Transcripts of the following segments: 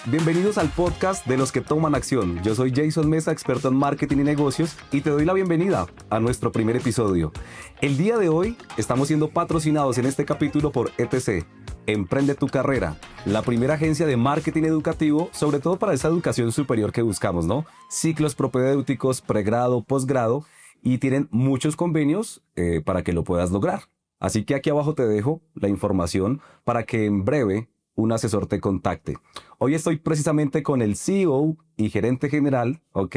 bienvenidos al podcast de los que toman acción. Yo soy Jason Mesa, experto en marketing y negocios, y te doy la bienvenida a nuestro primer episodio. El día de hoy estamos siendo patrocinados en este capítulo por ETC, Emprende tu Carrera, la primera agencia de marketing educativo, sobre todo para esa educación superior que buscamos, ¿no? Ciclos propedéuticos, pregrado, posgrado, y tienen muchos convenios para que lo puedas lograr. Así que aquí abajo te dejo la información para que en breve un asesor te contacte. Hoy estoy precisamente con el CEO y gerente general, ¿ok?,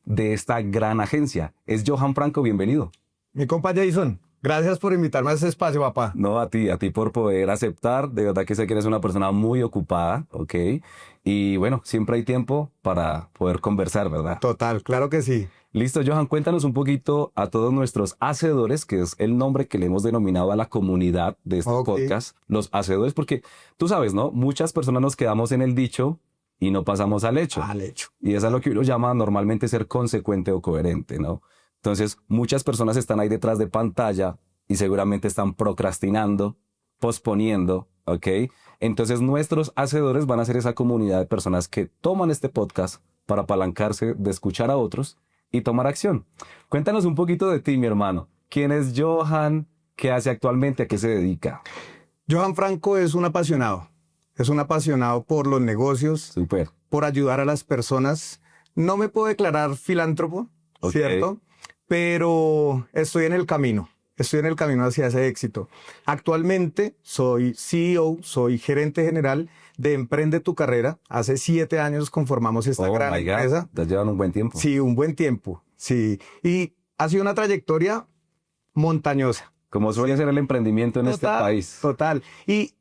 de esta gran agencia. Es Johan Franco, bienvenido. Mi compa Jason, gracias por invitarme a este espacio, papá. No, a ti por poder aceptar. De verdad que sé que eres una persona muy ocupada, ¿ok? Y bueno, siempre hay tiempo para poder conversar, ¿verdad? Total, claro que sí. Listo, Johan, cuéntanos un poquito a todos nuestros hacedores, que es el nombre que le hemos denominado a la comunidad de este podcast, los hacedores, porque tú sabes, ¿no? Muchas personas nos quedamos en el dicho y no pasamos al hecho. Al hecho. Y eso es lo que uno llama normalmente ser consecuente o coherente, ¿no? Entonces, muchas personas están ahí detrás de pantalla y seguramente están procrastinando, posponiendo, ¿ok? Entonces, nuestros hacedores van a ser esa comunidad de personas que toman este podcast para apalancarse de escuchar a otros y tomar acción. Cuéntanos un poquito de ti, mi hermano. ¿Quién es Johan? ¿Qué hace actualmente? ¿A qué se dedica? Johan Franco es un apasionado. Es un apasionado por los negocios, Súper. por ayudar a las personas. No me puedo declarar filántropo, ¿cierto? Pero estoy en el camino. Estoy en el camino hacia ese éxito. Actualmente soy CEO, soy gerente general de Emprende tu Carrera. Hace 7 años conformamos esta gran empresa. Te llevan un buen tiempo. Sí, un buen tiempo. Sí. Y ha sido una trayectoria montañosa. Como suele ser el emprendimiento en este país. Total. Y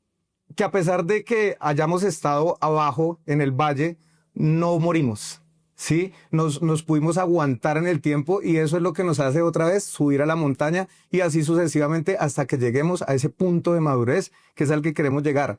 que a pesar de que hayamos estado abajo en el valle, no morimos. Sí, nos pudimos aguantar en el tiempo y eso es lo que nos hace otra vez subir a la montaña y así sucesivamente hasta que lleguemos a ese punto de madurez que es al que queremos llegar.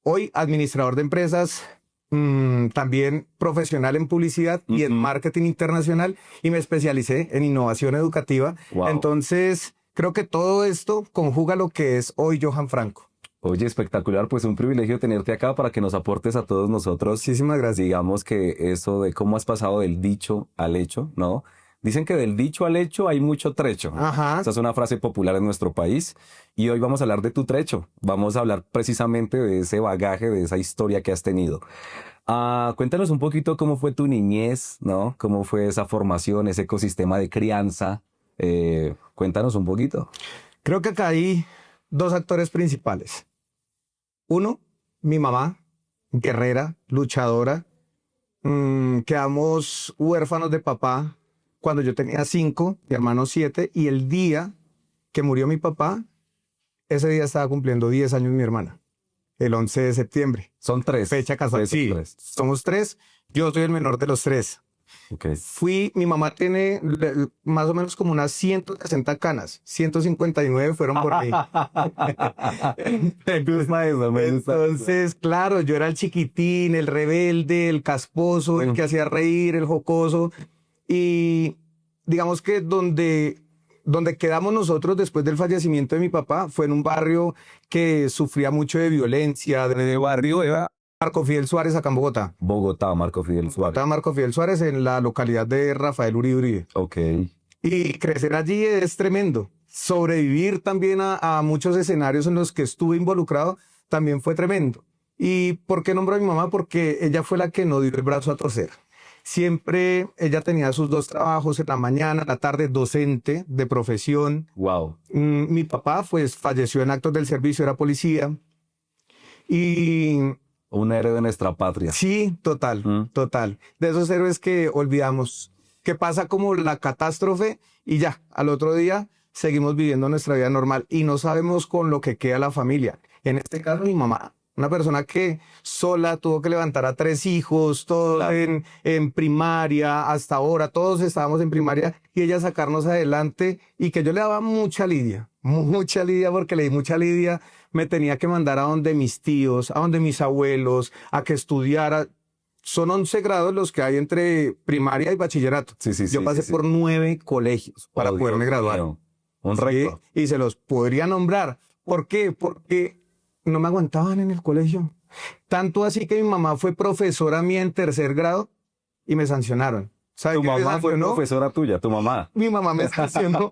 Hoy, administrador de empresas, también profesional en publicidad y en marketing internacional y me especialicé en innovación educativa. Wow. Entonces, creo que todo esto conjuga lo que es hoy Johan Franco. Oye, espectacular, pues un privilegio tenerte acá para que nos aportes a todos nosotros. Muchísimas gracias. Digamos que eso de cómo has pasado del dicho al hecho, ¿no? Dicen que del dicho al hecho hay mucho trecho. Ajá. Esa es una frase popular en nuestro país y hoy vamos a hablar de tu trecho. Vamos a hablar precisamente de ese bagaje, de esa historia que has tenido. Cuéntanos un poquito cómo fue tu niñez, ¿no? Cómo fue esa formación, ese ecosistema de crianza. Cuéntanos un poquito. Creo que acá hay 2 actores principales. Uno, mi mamá, guerrera, luchadora. Quedamos huérfanos de papá cuando yo tenía 5, mi hermano 7, y el día que murió mi papá, ese día estaba cumpliendo 10 años mi hermana, el 11 de septiembre. Son 3. Fecha casual. Sí, somos 3, yo soy el menor de los 3. Okay. Mi mamá tiene más o menos como unas 160 canas, 159 fueron por mí. Me gusta eso, me gusta. Entonces, claro, yo era el chiquitín, el rebelde, el casposo, el que hacía reír, el jocoso. Y digamos que donde quedamos nosotros después del fallecimiento de mi papá fue en un barrio que sufría mucho de violencia. ¿De barrio era? Marco Fidel Suárez, acá en Bogotá. Bogotá, Marco Fidel Suárez. Bogotá, Marco Fidel Suárez, en la localidad de Rafael Uribe Uribe. Ok. Y crecer allí es tremendo. Sobrevivir también a muchos escenarios en los que estuve involucrado también fue tremendo. ¿Y por qué nombro a mi mamá? Porque ella fue la que no dio el brazo a torcer. Siempre ella tenía sus 2 trabajos, en la mañana, en la tarde, docente de profesión. Wow. Mi papá pues falleció en actos del servicio, era policía. Y un héroe de nuestra patria. Sí, total, total. De esos héroes que olvidamos, que pasa como la catástrofe y ya, al otro día seguimos viviendo nuestra vida normal y no sabemos con lo que queda la familia. En este caso, mi mamá, una persona que sola tuvo que levantar a 3 hijos, todos en primaria, hasta ahora, todos estábamos en primaria y ella sacarnos adelante y que yo le daba mucha lidia porque le di mucha lidia. Me tenía que mandar a donde mis tíos, a donde mis abuelos, a que estudiara. Son 11 grados los que hay entre primaria y bachillerato. Yo pasé por 9 colegios para poderme graduar. Un reto. Y se los podría nombrar. ¿Por qué? Porque no me aguantaban en el colegio. Tanto así que mi mamá fue profesora mía en 3.er grado y me sancionaron. ¿Sabe Tu qué me mamá fue sancionó? profesora tuya, tu mamá. Mi mamá me sancionó.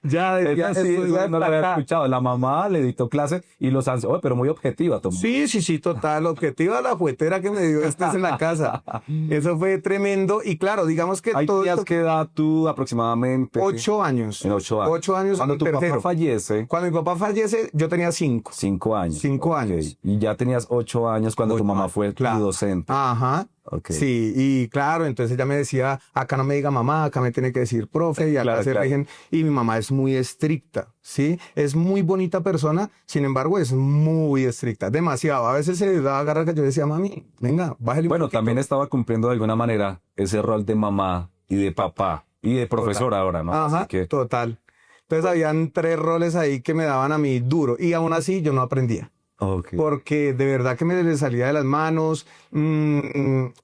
Ya decía, Esa sí, estudia esa no la hasta había acá. escuchado. La mamá le dictó clase y los sancionó, pero muy objetiva, tu mamá. Sí, sí, sí, total. Objetivo a la juetera que me dio este en la casa. Eso fue tremendo. Y claro, digamos que Ahí todo tenías esto, qué edad tú aproximadamente. 8 años. En 8 años. 8 años Cuando en tu papá tercero. fallece, Cuando mi papá fallece, yo tenía 5. 5 años. 5 años. Y ya tenías 8 años cuando tu 8 mamá años, fue tu claro. docente. Ajá. Ok. Sí, y claro, entonces ella me decía, acá no me diga mamá, acá me tiene que decir profe, y acá Claro, se claro. rigen. Y mi mamá es muy estricta, ¿sí? Es muy bonita persona, sin embargo, es muy estricta, demasiado. A veces se daba garra que yo decía, mami, venga, bájale un Bueno, poquito. también estaba cumpliendo de alguna manera ese rol de mamá y de papá y de profesor ahora, ¿no? Ajá, Así que, total. Entonces habían 3 roles ahí que me daban a mí duro, y aún así yo no aprendía. ok. Porque de verdad que me le salía de las manos.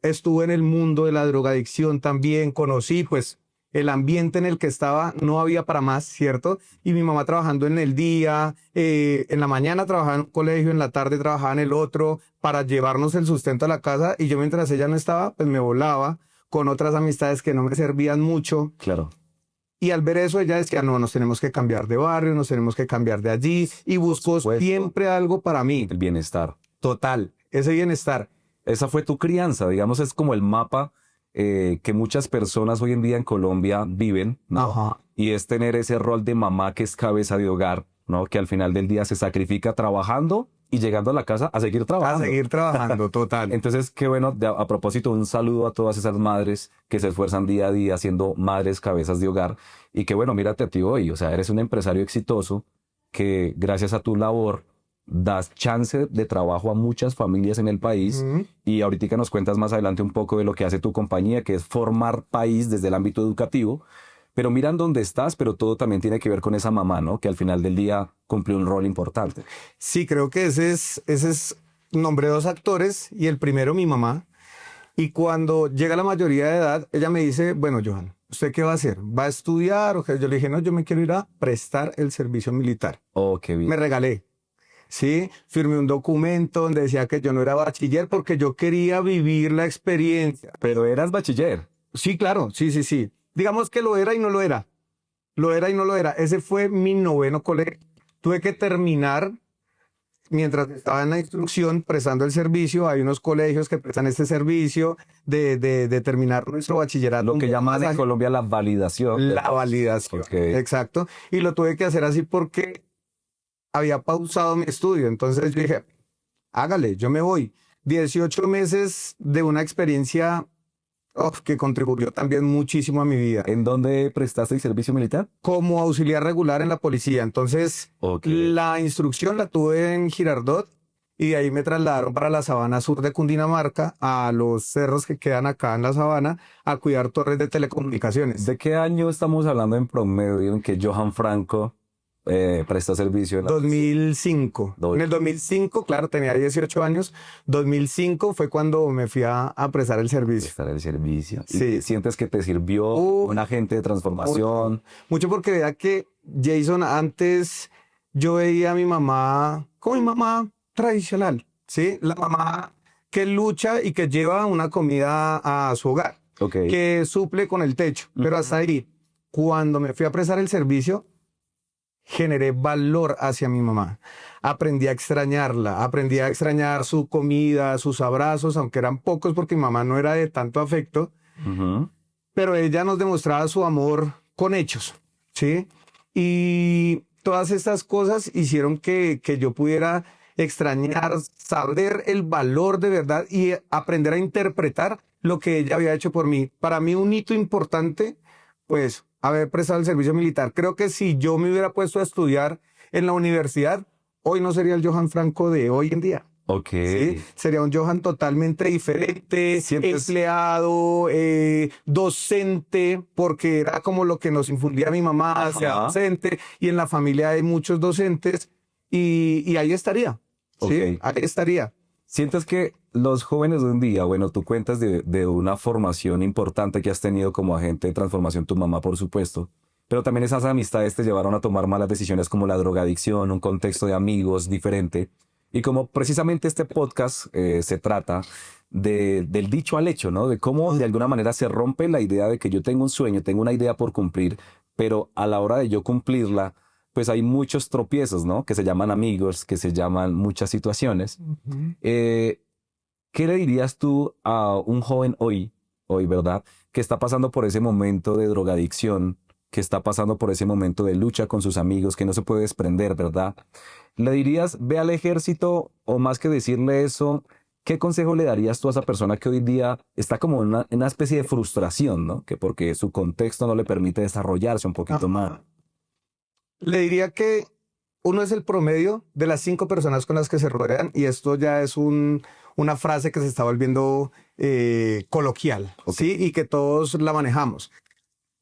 Estuve en el mundo de la drogadicción también, conocí pues el ambiente en el que estaba, no había para más, ¿cierto? Y mi mamá trabajando en el día, en la mañana trabajaba en un colegio, en la tarde trabajaba en el otro, para llevarnos el sustento a la casa, y yo mientras ella no estaba, pues me volaba con otras amistades que no me servían mucho. Claro. Y al ver eso, ella decía, no, nos tenemos que cambiar de barrio, nos tenemos que cambiar de allí, y buscó supuesto. siempre algo para mí. El bienestar. Total, ese bienestar. Esa fue tu crianza, digamos, es como el mapa que muchas personas hoy en día en Colombia viven, ¿no? Ajá. Y es tener ese rol de mamá que es cabeza de hogar, ¿no? Que al final del día se sacrifica trabajando y llegando a la casa a seguir A trabajando. seguir trabajando, total. Entonces, qué bueno, a propósito, un saludo a todas esas madres que se esfuerzan día a día siendo madres cabezas de hogar. Y que bueno, mírate a ti hoy, o sea, eres un empresario exitoso que gracias a tu labor das chance de trabajo a muchas familias en el país. Ujú. Y ahorita nos cuentas más adelante un poco de lo que hace tu compañía, que es formar país desde el ámbito educativo. Pero miran dónde estás, pero todo también tiene que ver con esa mamá, ¿no? Que al final del día cumple un rol importante. Sí, creo que ese es, nombré 2 actores, y el primero mi mamá. Y cuando llega la mayoría de edad, ella me dice, bueno, Johan, ¿usted qué va a hacer? ¿Va a estudiar? O qué? Yo le dije, no, yo me quiero ir a prestar el servicio militar. Oh, qué bien. Me regalé. Sí, firmé un documento donde decía que yo no era bachiller porque yo quería vivir la experiencia. Pero eras bachiller. Sí, claro, sí, sí, sí. Digamos que lo era y no lo era. Lo era y no lo era. Ese fue mi 9.º colegio. Tuve que terminar mientras estaba en la instrucción prestando el servicio. Hay unos colegios que prestan este servicio de terminar nuestro bachillerato. Lo que un llaman en pasaje. Colombia la validación. La validación. Ok. Exacto. Y lo tuve que hacer así porque había pausado mi estudio. Entonces yo dije, hágale, yo me voy. 18 meses de una experiencia que contribuyó también muchísimo a mi vida. ¿En dónde prestaste el servicio militar? Como auxiliar regular en la policía. Entonces, Ok. la instrucción la tuve en Girardot, y de ahí me trasladaron para la sabana sur de Cundinamarca, a los cerros que quedan acá en la sabana, a cuidar torres de telecomunicaciones. ¿De qué año estamos hablando en promedio en que Johan Franco presta servicio en la 2005. En el 2005, claro, tenía 18 años. 2005 fue cuando me fui a prestar el servicio. prestar el servicio? ¿Y Sí. sientes que te sirvió un agente de transformación? Mucho porque vea que, Jason, antes yo veía a mi mamá como mi mamá tradicional, ¿sí? La mamá que lucha y que lleva una comida a su hogar, Ok. que suple con el techo, pero hasta ahí. Cuando me fui a prestar el servicio, generé valor hacia mi mamá. Aprendí a extrañarla, aprendí a extrañar su comida, sus abrazos, aunque eran pocos porque mi mamá no era de tanto afecto, Ujú. pero ella nos demostraba su amor con hechos, ¿sí? Y todas estas cosas hicieron que yo pudiera extrañar, saber el valor de verdad y aprender a interpretar lo que ella había hecho por mí. Para mí un hito importante, pues, haber prestado el servicio militar. Creo que si yo me hubiera puesto a estudiar en la universidad, hoy no sería el Johan Franco de hoy en día. Ok. ¿Sí? Sería un Johan totalmente diferente, ¿Sientes? empleado, docente, porque era como lo que nos infundía mi mamá, sea Ajá. docente, y en la familia hay muchos docentes, y ahí estaría, ¿sí? Ok. Ahí estaría. ¿Sientes que los jóvenes de un día, bueno, tú cuentas de una formación importante que has tenido como agente de transformación, tu mamá, por supuesto, pero también esas amistades te llevaron a tomar malas decisiones como la drogadicción, un contexto de amigos diferente? Y como precisamente este podcast se trata del dicho al hecho, ¿no? De cómo de alguna manera se rompe la idea de que yo tengo un sueño, tengo una idea por cumplir, pero a la hora de yo cumplirla, pues hay muchos tropiezos, ¿no? Que se llaman amigos, que se llaman muchas situaciones. Ujú. Eh, ¿Qué le dirías tú a un joven hoy, ¿verdad? Que está pasando por ese momento de drogadicción, que está pasando por ese momento de lucha con sus amigos, que no se puede desprender, ¿verdad? ¿Le dirías, ve al ejército o más que decirle eso, qué consejo le darías tú a esa persona que hoy día está como en una especie de frustración, ¿no? Que porque su contexto no le permite desarrollarse un poquito más. Ajá. Le diría que uno es el promedio de las 5 personas con las que se rodean y esto ya es una frase que se está volviendo coloquial, Ok. ¿sí? Y que todos la manejamos.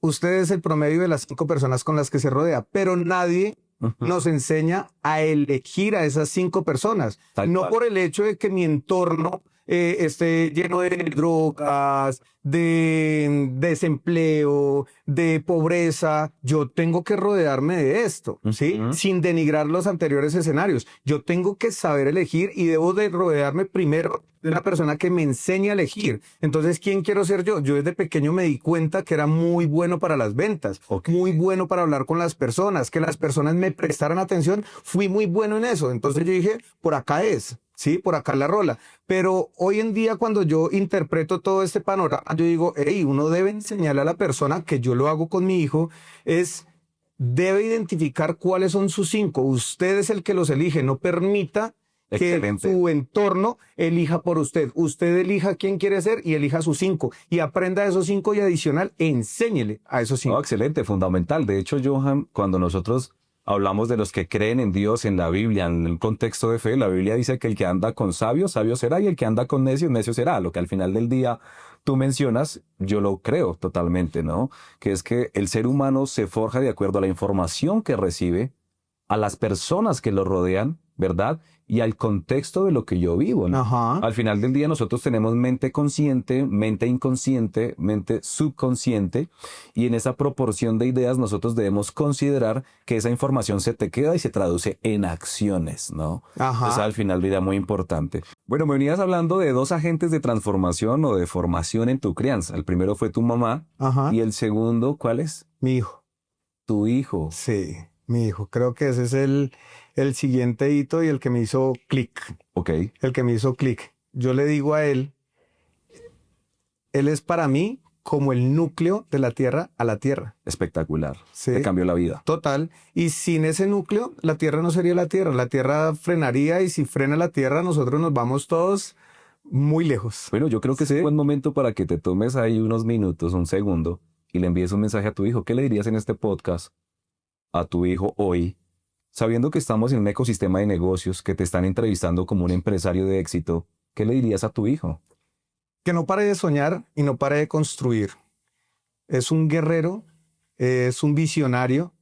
Usted es el promedio de las 5 personas con las que se rodea, pero nadie Ujú. nos enseña a elegir a esas 5 personas. Tal No cual. por el hecho de que mi entorno esté lleno de drogas, de desempleo, de pobreza. Yo tengo que rodearme de esto, ¿sí? Ujú. Sin denigrar los anteriores escenarios. Yo tengo que saber elegir y debo de rodearme primero de una persona que me enseñe a elegir. Entonces, ¿quién quiero ser yo? Yo desde pequeño me di cuenta que era muy bueno para las ventas, Ok. muy bueno para hablar con las personas, que las personas me prestaran atención. Fui muy bueno en eso. Entonces yo dije, por acá es, sí, por acá la rola. Pero hoy en día cuando yo interpreto todo este panorama, yo digo, hey, uno debe enseñarle a la persona, que yo lo hago con mi hijo, debe identificar cuáles son sus 5. Usted es el que los elige, no permita que Excelente. su entorno elija por usted. Usted elija quién quiere ser y elija sus 5. Y aprenda de esos 5 y adicional, enséñele a esos No, 5. excelente, fundamental. De hecho, Johan, cuando nosotros hablamos de los que creen en Dios en la Biblia, en el contexto de fe, la Biblia dice que el que anda con sabios, sabio será, y el que anda con necios, necio será. Lo que al final del día tú mencionas, yo lo creo totalmente, ¿no? Que es que el ser humano se forja de acuerdo a la información que recibe, a las personas que lo rodean, ¿verdad? Y al contexto de lo que yo vivo, ¿no? Ajá. Al final del día nosotros tenemos mente consciente, mente inconsciente, mente subconsciente, y en esa proporción de ideas nosotros debemos considerar que esa información se te queda y se traduce en acciones, ¿no? Entonces Ajá. al final del día muy importante. Bueno, me venías hablando de 2 agentes de transformación o de formación en tu crianza. El primero fue tu mamá Ajá. y el segundo, ¿cuál es? Mi hijo. Tu hijo. Sí, mi hijo. Creo que ese es el siguiente hito y el que me hizo clic. Ok, El que me hizo clic. Yo le digo a él es para mí como el núcleo de la Tierra a la Tierra. espectacular. Sí. Te cambió la vida. Total. Y sin ese núcleo, la Tierra no sería la Tierra. La Tierra frenaría y si frena la Tierra, nosotros nos vamos todos muy lejos. Bueno, yo creo que es un buen momento para que te tomes ahí unos minutos, un segundo, y le envíes un mensaje a tu hijo. ¿Qué le dirías en este podcast a tu hijo hoy, sabiendo que estamos en un ecosistema de negocios, que te están entrevistando como un empresario de éxito? ¿Qué le dirías a tu hijo? Que no pare de soñar y no pare de construir. Es un guerrero, es un visionario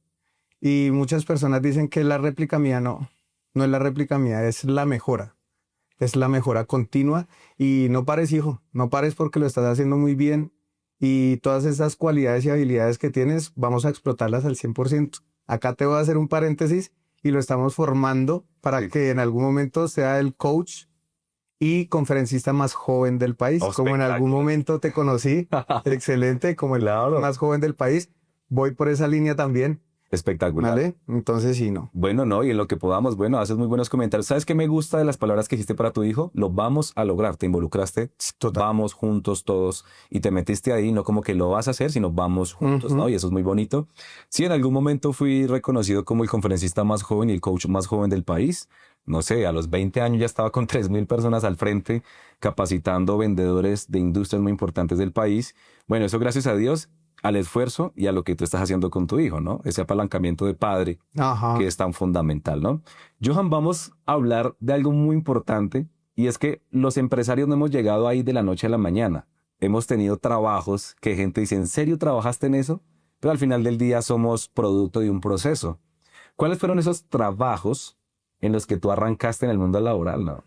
y muchas personas dicen que es la réplica mía. No, no es la réplica mía, es la mejora. Es la mejora continua y no pares, hijo, no pares porque lo estás haciendo muy bien y todas esas cualidades y habilidades que tienes, vamos a explotarlas al 100%. Acá te voy a hacer un paréntesis y lo estamos formando para Sí. que en algún momento sea el coach y conferencista más joven del país. Oh, Como en algún espectacular. momento te conocí, excelente, como el Claro. más joven del país, voy por esa línea también, Espectacular. ¿vale? Entonces sí, no. Bueno, no, y en lo que podamos, bueno, haces muy buenos comentarios. ¿Sabes qué me gusta de las palabras que dijiste para tu hijo? Lo vamos a lograr, te involucraste, Total. vamos juntos todos y te metiste ahí, no como que lo vas a hacer, sino vamos juntos, Ujú. ¿no? Y eso es muy bonito. Sí, en algún momento fui reconocido como el conferencista más joven y el coach más joven del país. No sé, a los 20 años ya estaba con 3.000 personas al frente, capacitando vendedores de industrias muy importantes del país. Bueno, eso gracias a Dios, al esfuerzo y a lo que tú estás haciendo con tu hijo, ¿no? Ese apalancamiento de padre Ajá. que es tan fundamental, ¿no? Johan, vamos a hablar de algo muy importante y es que los empresarios no hemos llegado ahí de la noche a la mañana. Hemos tenido trabajos que gente dice, ¿en serio trabajaste en eso? Pero al final del día somos producto de un proceso. ¿Cuáles fueron esos trabajos en los que tú arrancaste en el mundo laboral, no?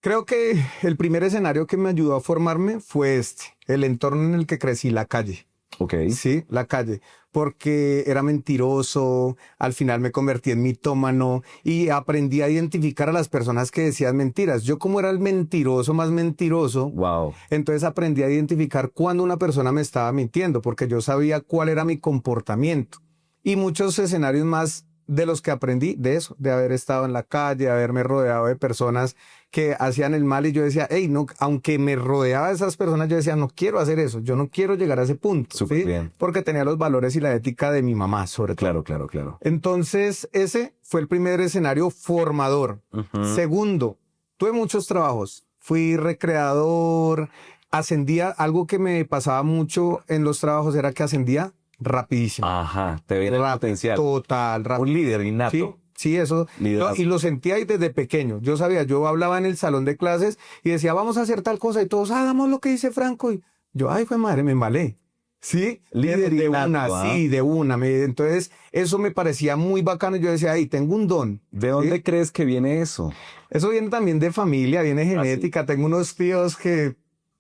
Creo que el primer escenario que me ayudó a formarme fue el entorno en el que crecí, la calle. Ok. Sí, la calle, porque era mentiroso, al final me convertí en mitómano y aprendí a identificar a las personas que decían mentiras. Yo como era el mentiroso más mentiroso, Wow. entonces aprendí a identificar cuando una persona me estaba mintiendo, porque yo sabía cuál era mi comportamiento. Y muchos escenarios más de los que aprendí de eso, de haber estado en la calle, de haberme rodeado de personas que hacían el mal y yo decía, hey, no, aunque me rodeaba de esas personas, yo decía, no quiero hacer eso, yo no quiero llegar a ese punto, Súper ¿sí? bien. Porque tenía los valores y la ética de mi mamá, sobre todo. Claro, claro, claro. Entonces, ese fue el primer escenario formador. Ujú. Segundo, tuve muchos trabajos. Fui recreador, ascendía. Algo que me pasaba mucho en los trabajos era que ascendía rapidísimo. Ajá, te viene el potencial. Total, rápido. Un líder innato. Sí, sí, eso. Liderazgo. Y lo sentía ahí desde pequeño. Yo sabía, yo hablaba en el salón de clases y decía, vamos a hacer tal cosa. Y todos, hagamos lo que dice Franco. Y yo, ay, fue madre, me embalé. Sí, Líder de innato, una, ¿ah? sí, de una. Entonces, eso me parecía muy bacano. Yo decía, ay, tengo un don. ¿De dónde ¿sí? crees que viene eso? Eso viene también de familia, viene genética. Tengo unos tíos que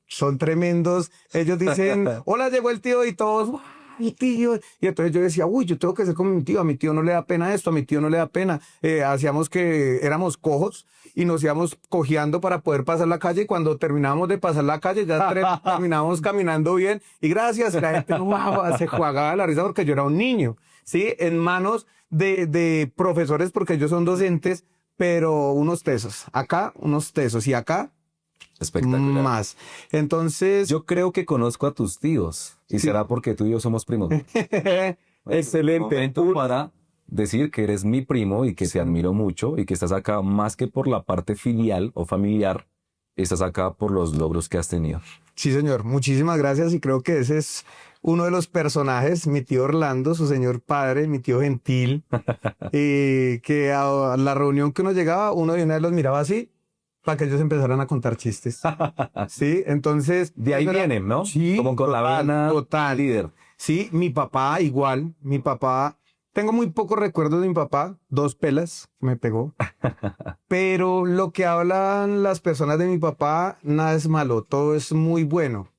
son tremendos. Ellos dicen, hola, llegó el tío y todos, ¡ay, tío! Y entonces yo decía, uy, yo tengo que ser como mi tío. A mi tío no le da pena esto, a mi tío no le da pena. Hacíamos que éramos cojos y nos íbamos cojeando para poder pasar la calle. Y cuando terminábamos de pasar la calle, ya terminábamos caminando bien. Y gracias, la gente wow, se jugaba la risa porque yo era un niño, ¿sí? En manos de profesores, porque ellos son docentes, pero unos tesos. Acá, unos tesos. Y acá, Espectacular. más. Entonces, Yo creo que conozco a tus tíos. Y Sí. será porque tú y yo somos primos. excelente. Momento para decir que eres mi primo y que te admiro mucho y que estás acá más que por la parte filial o familiar, estás acá por los logros que has tenido. Sí, señor. Muchísimas gracias. Y creo que ese es uno de los personajes, mi tío Orlando, su señor padre, mi tío Gentil, que a la reunión que uno llegaba, uno de una vez los miraba así para que ellos empezaran a contar chistes. Sí, entonces... De ahí eso era- vienen, ¿no? Sí, Como con la vena total. líder. Sí, mi papá igual, mi papá, tengo muy pocos recuerdos de mi papá, 2 pelas que me pegó, pero lo que hablan las personas de mi papá, nada es malo, todo es muy bueno.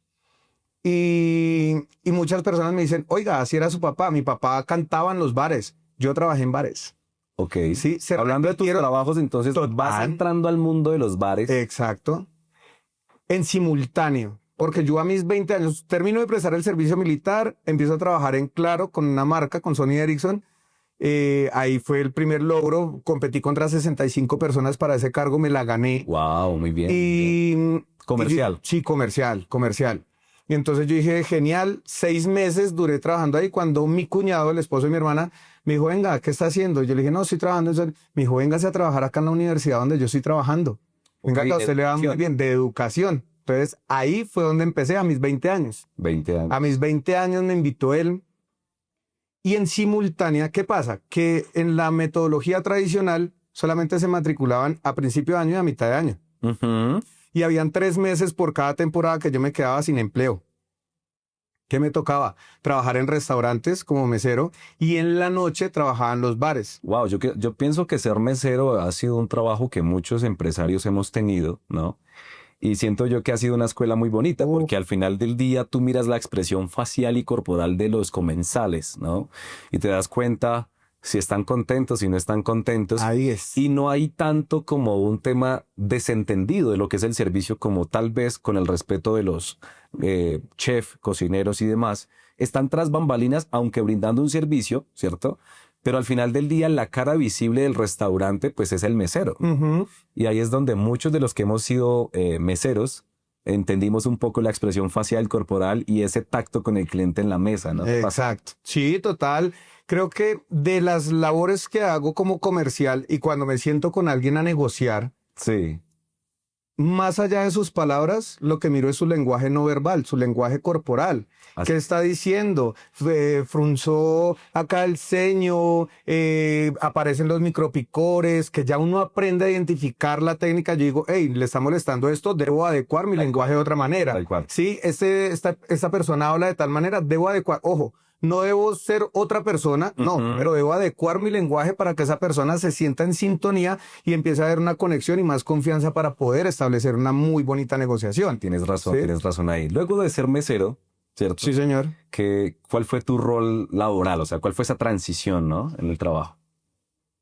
Y muchas personas me dicen, oiga, así era su papá, mi papá cantaba en los bares, yo trabajé en bares. Ok. Sí, se Hablando de tus repitieron- trabajos, entonces vas Total. entrando al mundo de los bares. Exacto. En simultáneo, porque yo a mis 20 años termino de prestar el servicio militar, empiezo a trabajar en Claro con una marca, con Sony Ericsson. Ahí fue el primer logro, competí contra 65 personas para ese cargo, me la gané. Wow, muy bien. Y Comercial. sí, comercial. Y entonces yo dije, genial, 6 meses duré trabajando ahí cuando mi cuñado, el esposo de mi hermana, me dijo, venga, ¿qué está haciendo? Yo le dije, no, estoy trabajando. Me dijo, véngase a trabajar acá en la universidad donde yo estoy trabajando. Venga, Ok, que a usted le va muy educación. bien, de educación. Entonces ahí fue donde empecé a mis 20 años. 20 años. A mis 20 años me invitó él. Y en simultánea, ¿qué pasa? Que en la metodología tradicional solamente se matriculaban a principio de año y a mitad de año. Ujú. Y habían 3 meses por cada temporada que yo me quedaba sin empleo. ¿Qué me tocaba? Trabajar en restaurantes como mesero y en la noche trabajaba en los bares. Wow, yo pienso que ser mesero ha sido un trabajo que muchos empresarios hemos tenido, ¿no? Y siento yo que ha sido una escuela muy bonita porque al final del día tú miras la expresión facial y corporal de los comensales, ¿no? Y te das cuenta si están contentos, si no están contentos. Ahí es. Y no hay tanto como un tema desentendido de lo que es el servicio, como tal vez con el respeto de los chef, cocineros y demás, están tras bambalinas, aunque brindando un servicio, ¿cierto? Pero al final del día la cara visible del restaurante pues es el mesero. Ujú. Y ahí es donde muchos de los que hemos sido meseros entendimos un poco la expresión facial, corporal y ese tacto con el cliente en la mesa, ¿no? Exacto. Sí, total. Creo que de las labores que hago como comercial y cuando me siento con alguien a negociar, Sí. más allá de sus palabras, lo que miro es su lenguaje no verbal, su lenguaje corporal. Así- ¿Qué está diciendo? Frunzó acá el ceño, aparecen los micropicores, que ya uno aprende a identificar la técnica. Yo digo, hey, le está molestando esto, debo adecuar mi lenguaje de otra manera. Tal cual. Sí, esta persona habla de tal manera, debo adecuar. Ojo, no debo ser otra persona, no, Ujú. pero debo adecuar mi lenguaje para que esa persona se sienta en sintonía y empiece a haber una conexión y más confianza para poder establecer una muy bonita negociación. Tienes razón, Sí. tienes razón ahí. Luego de ser mesero, ¿cierto? Sí, señor. ¿Cuál fue tu rol laboral? O sea, ¿cuál fue esa transición, ¿no? En el trabajo.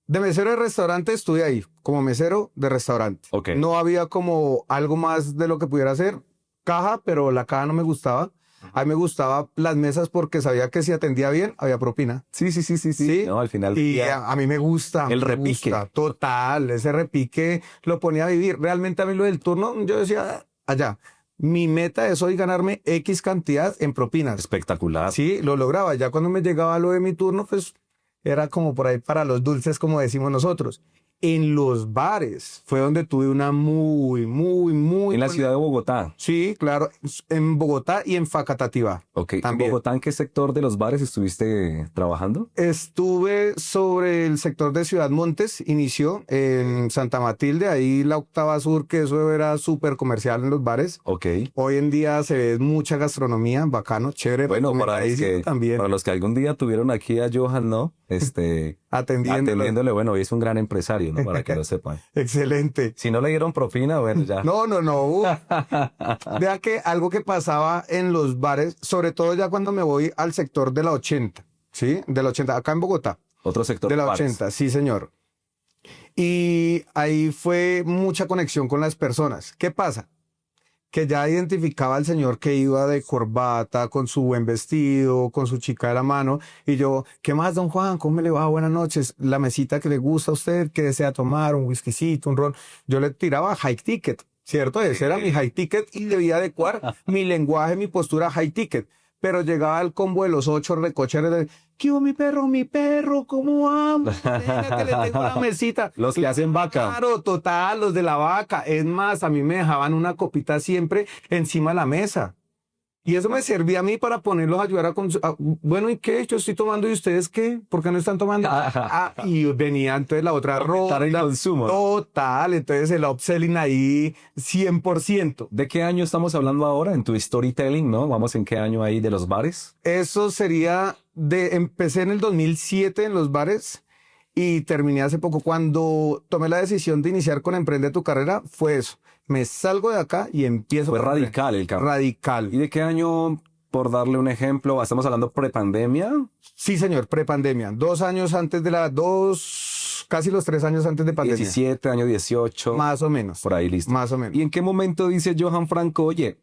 De mesero de restaurante estuve ahí, como mesero de restaurante. Ok. No había como algo más de lo que pudiera hacer. Caja, pero la caja no me gustaba. A mí me gustaba las mesas porque sabía que si atendía bien, había propina. Sí, sí, sí, sí, sí. Sí, No, al final del y día, a mí me gusta, el me repique. gusta, total, ese repique lo ponía a vivir. Realmente a mí lo del turno, yo decía, "Ah, allá, mi meta es hoy ganarme X cantidad en propinas". Espectacular. Sí, lo lograba. Ya cuando me llegaba lo de mi turno, pues era como por ahí para los dulces, como decimos nosotros. En los bares fue donde tuve una muy En la buena. ciudad de Bogotá. Sí, claro, en Bogotá y en Facatativá Ok. ¿En también. Bogotá en qué sector de los bares estuviste trabajando? Estuve sobre el sector de Ciudad Montes, inició en Santa Matilde, ahí la Octava Sur, que eso era súper comercial en los bares. Ok. Hoy en día se ve mucha gastronomía, bacano, chévere, Bueno, recomendadísimo también, para los que algún día tuvieron aquí a Johan, ¿no? atendiéndolo. Atendiéndole, bueno, es un gran empresario, ¿no? Para que lo sepan. Excelente. Si no le dieron propina, bueno, ya. No, no, no. Vea que algo que pasaba en los bares, sobre todo ya cuando me voy al sector de la 80, ¿sí? De la 80, acá en Bogotá, Otro sector de de la bares. 80, sí, señor. Y ahí fue mucha conexión con las personas. ¿Qué pasa? Que ya identificaba al señor que iba de corbata, con su buen vestido, con su chica de la mano, y yo, ¿qué más, don Juan? ¿Cómo me le va? Buenas noches. La mesita que le gusta a usted, que desea tomar, un whiskycito, un ron. Yo le tiraba high ticket, ¿cierto? Ese era mi high ticket y debía adecuar mi lenguaje, mi postura high ticket. Pero llegaba el combo de los 8 recocheros de, ¿qué hubo, mi perro? ¿Cómo vamos? Venga, que le tengo una mesita. Los que hacen vaca. Claro, total, los de la vaca. Es más, a mí me dejaban una copita siempre encima de la mesa. Y eso me servía a mí para ponerlos a ayudar a consumir. Bueno, ¿y qué? Yo estoy tomando, ¿y ustedes qué? ¿Por qué no están tomando? Y venía entonces la otra Aumentar el ronda. consumo. Total, entonces el upselling ahí 100%. ¿De qué año estamos hablando ahora en tu storytelling, no? Vamos en qué año ahí de los bares. Eso sería empecé en el 2007 en los bares y terminé hace poco. Cuando tomé la decisión de iniciar con Emprende tu carrera, fue eso. Me salgo de acá y empiezo. Fue con radical el cambio. Radical. ¿Y de qué año, por darle un ejemplo, estamos hablando prepandemia? Sí, señor, prepandemia. 2 años antes de casi los 3 años antes de pandemia. 17, año 18. Más o menos. Por ahí, listo. Más o menos. ¿Y en qué momento dice Johan Franco, oye,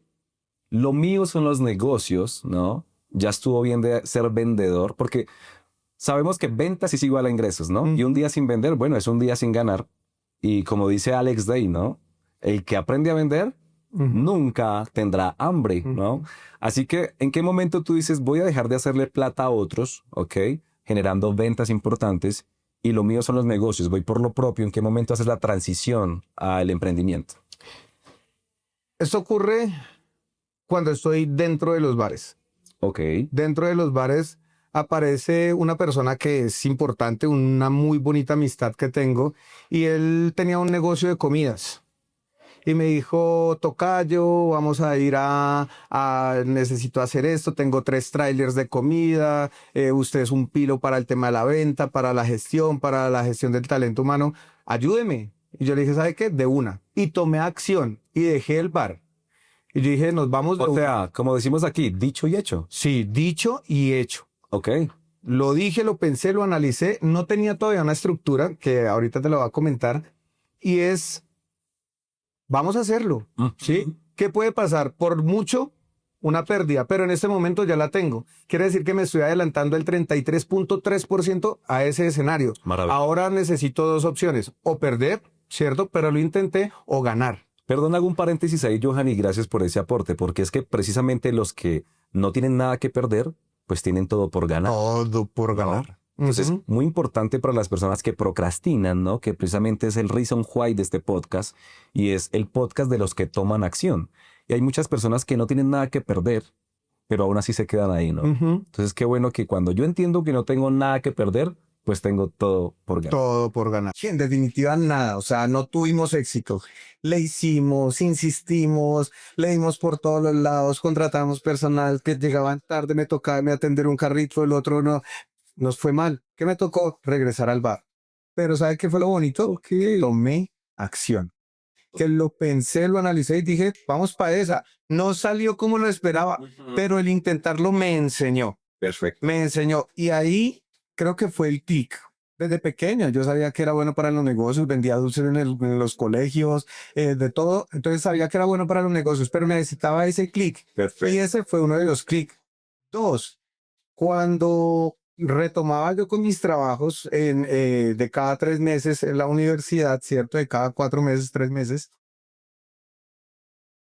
lo mío son los negocios, ¿no? Ya estuvo bien de ser vendedor, porque sabemos que ventas es igual a ingresos, ¿no? Y un día sin vender, bueno, es un día sin ganar. Y como dice Alex Day, ¿no? El que aprende a vender nunca tendrá hambre, ¿no? Así que, ¿en qué momento tú dices, voy a dejar de hacerle plata a otros, ¿ok? Generando ventas importantes y lo mío son los negocios, voy por lo propio. ¿En qué momento haces la transición al emprendimiento? Esto ocurre cuando estoy dentro de los bares. Ok. Dentro de los bares aparece una persona que es importante, una muy bonita amistad que tengo, y él tenía un negocio de comidas. Y me dijo, tocayo, vamos a ir necesito hacer esto, tengo 3 trailers de comida, usted es un pilo para el tema de la venta, para la gestión del talento humano, ayúdeme. Y yo le dije, ¿sabe qué? De una. Y tomé acción y dejé el bar. Y yo dije, nos vamos de O una. sea, como decimos aquí, dicho y hecho. Sí, dicho y hecho. Ok. Lo dije, lo pensé, lo analicé. No tenía todavía una estructura que ahorita te lo voy a comentar. Y es, vamos a hacerlo. ¿Sí? ¿Qué puede pasar? Por mucho, una pérdida, pero en este momento ya la tengo. Quiere decir que me estoy adelantando el 33.3% a ese escenario. Maravilla. Ahora necesito 2 opciones. O perder, ¿cierto? Pero lo intenté, o ganar. Perdón, hago un paréntesis ahí, Johan, y gracias por ese aporte, porque es que precisamente los que no tienen nada que perder, pues tienen todo por ganar. Todo por ganar. Entonces, muy importante para las personas que procrastinan, ¿no? Que precisamente es el reason why de este podcast y es el podcast de los que toman acción. Y hay muchas personas que no tienen nada que perder, pero aún así se quedan ahí, ¿no? Entonces, qué bueno que cuando yo entiendo que no tengo nada que perder, pues tengo todo por ganar. Todo por ganar. Sí, en definitiva, nada. O sea, no tuvimos éxito. Le hicimos, insistimos, le dimos por todos los lados, contratamos personal que llegaban tarde, me tocaba me atender un carrito, el otro no. Nos fue mal. ¿Qué me tocó? Regresar al bar. Pero ¿sabe qué fue lo bonito? Que tomé acción. que lo pensé, lo analicé y dije, vamos para esa. No salió como lo esperaba, pero el intentarlo me enseñó. Perfecto. Me enseñó. Y ahí creo que fue el clic. Desde pequeño yo sabía que era bueno para los negocios, vendía dulces en los colegios, de todo. Entonces sabía que era bueno para los negocios, pero necesitaba ese clic. Perfecto. Y ese fue uno de los clics. Dos, cuando retomaba yo con mis trabajos de cada 3 meses en la universidad, ¿cierto? De cada 4 meses, 3 meses,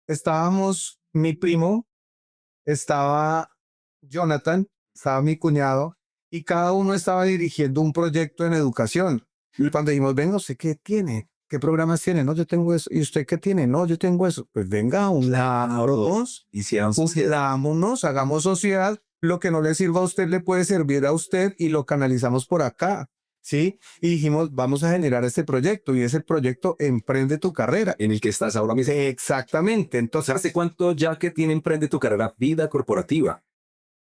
estábamos mi primo, estaba Jonathan, estaba mi cuñado, y cada uno estaba dirigiendo un proyecto en educación. Y cuando dijimos, venga, ¿usted qué tiene? ¿Qué programas tiene? No, yo tengo eso. ¿Y usted qué tiene? No, yo tengo eso. Pues venga, unámonos, unámonos, hagamos sociedad. Lo que no le sirva a usted le puede servir a usted y lo canalizamos por acá. ¿Sí? Y dijimos, vamos a generar este proyecto y ese proyecto Emprende tu Carrera. En el que estás ahora mismo. Exactamente. Entonces, ¿Hace cuánto ya que tiene Emprende tu Carrera vida corporativa?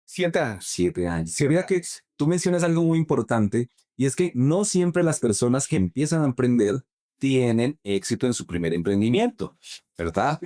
7 años. 7 años. Sí, mira que tú mencionas algo muy importante y es que no siempre las personas que empiezan a emprender tienen éxito en su primer emprendimiento, ¿verdad?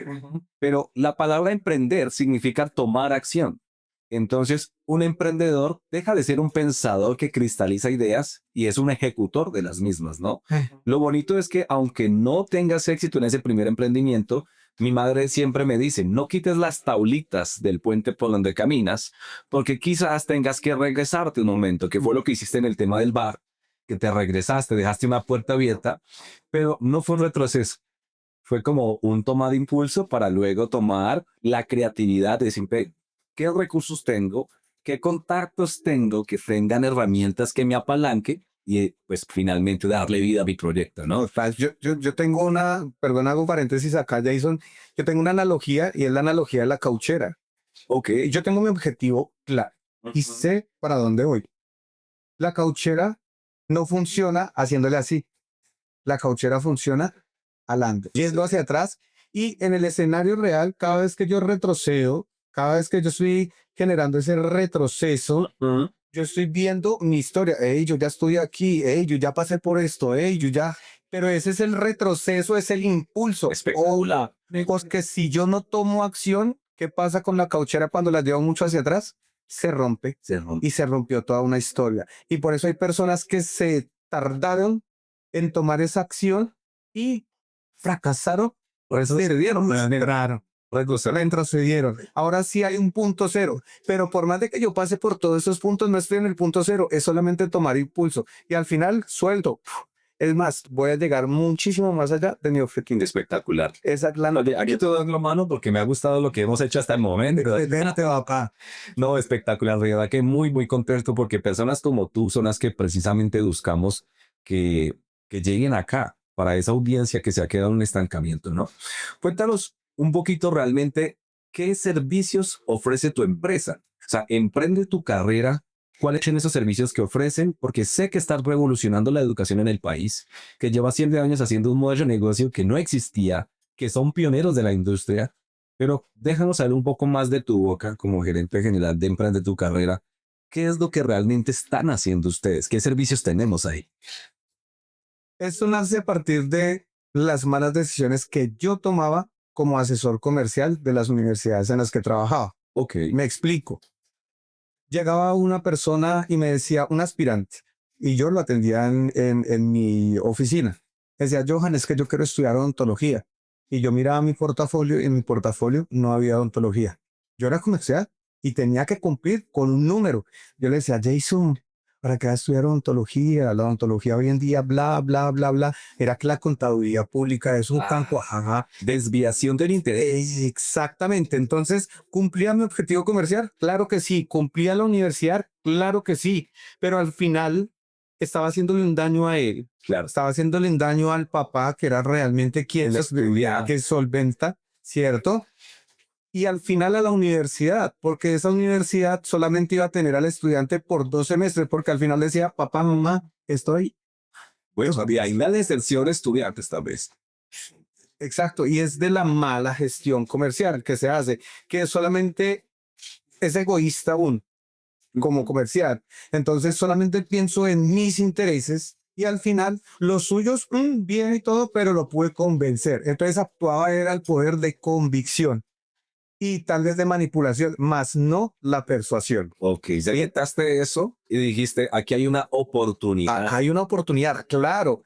Pero la palabra emprender significa tomar acción. Entonces, un emprendedor deja de ser un pensador que cristaliza ideas y es un ejecutor de las mismas, ¿no? Lo bonito es que aunque no tengas éxito en ese primer emprendimiento, mi madre siempre me dice, no quites las taulitas del puente por donde caminas, porque quizás tengas que regresarte un momento, que fue lo que hiciste en el tema del bar, que te regresaste, dejaste una puerta abierta, pero no fue un retroceso. Fue como un toma de impulso para luego tomar la creatividad de decir, ¿qué recursos tengo? ¿Qué contactos tengo que tengan herramientas que me apalanque? Y pues finalmente darle vida a mi proyecto, ¿no? Yo tengo perdón, hago paréntesis acá, Jason. Yo tengo una analogía y es la analogía de la cauchera. Ok. Yo tengo mi objetivo claro y sé para dónde voy. La cauchera no funciona haciéndole así. La cauchera funciona alando, yendo hacia atrás y en el escenario real, cada vez que yo retrocedo, cada vez que yo estoy generando ese retroceso, yo estoy viendo mi historia. Hey, yo ya estoy aquí. Hey, yo ya pasé por esto. Hey, yo ya. Pero ese es el retroceso, es el impulso. Espectacular. Porque si yo no tomo acción, ¿qué pasa con la cauchera cuando la llevo mucho hacia atrás? Se rompe. Se rompe. Y se rompió toda una historia. Y por eso hay personas que se tardaron en tomar esa acción y fracasaron. Por eso se dieron. Retrocedieron. Ahora sí hay un punto cero, pero por más de que yo pase por todos esos puntos, no estoy en el punto cero, es solamente tomar impulso y al final suelto. Es más, voy a llegar muchísimo más allá de mi objetivo. Espectacular. Esa es la noche. Aquí te doy la mano porque me ha gustado lo que hemos hecho hasta el momento. Déjate, papá. No, espectacular, de verdad que muy, muy contento porque personas como tú son las que precisamente buscamos que lleguen acá para esa audiencia que se ha quedado en un estancamiento, ¿no? Cuéntanos un poquito realmente qué servicios ofrece tu empresa. O sea, emprende tu carrera. ¿Cuáles son esos servicios que ofrecen? Porque sé que estás revolucionando la educación en el país, que lleva 7 años haciendo un modelo de negocio que no existía, que son pioneros de la industria. Pero déjanos saber un poco más de tu boca como gerente general de Emprende tu Carrera. ¿Qué es lo que realmente están haciendo ustedes? ¿Qué servicios tenemos ahí? Esto nace a partir de las malas decisiones que yo tomaba como asesor comercial de las universidades en las que trabajaba. Ok. Me explico. Llegaba una persona y me decía, un aspirante, y yo lo atendía en mi oficina. Decía, Johan, es que yo quiero estudiar odontología. Y yo miraba mi portafolio y en mi portafolio no había odontología. Yo era comercial y tenía que cumplir con un número. Yo le decía, Jason, ¿para qué vas a estudiar odontología? La odontología hoy en día, bla, bla, bla, bla. Era que la contaduría pública es un campo. Ajá. Desviación del interés. Exactamente. Entonces, ¿cumplía mi objetivo comercial? Claro que sí. ¿Cumplía la universidad? Claro que sí. Pero al final estaba haciéndole un daño a él. Claro. Estaba haciéndole un daño al papá, que era realmente quien estudia, que solventa, ¿cierto? Y al final a la universidad, porque esa universidad solamente iba a tener al estudiante por 2 semestres, porque al final decía, papá, mamá, estoy. Bueno, había ahí la deserción de estudiantes tal vez. Exacto, y es de la mala gestión comercial que se hace, que solamente es egoísta aún como comercial. Entonces solamente pienso en mis intereses Y al final, los suyos, bien y todo, pero lo pude convencer. Entonces actuaba era el poder de convicción y tal vez de manipulación, más no la persuasión. Ok, ya quitaste eso y dijiste, aquí hay una oportunidad. Hay una oportunidad, claro.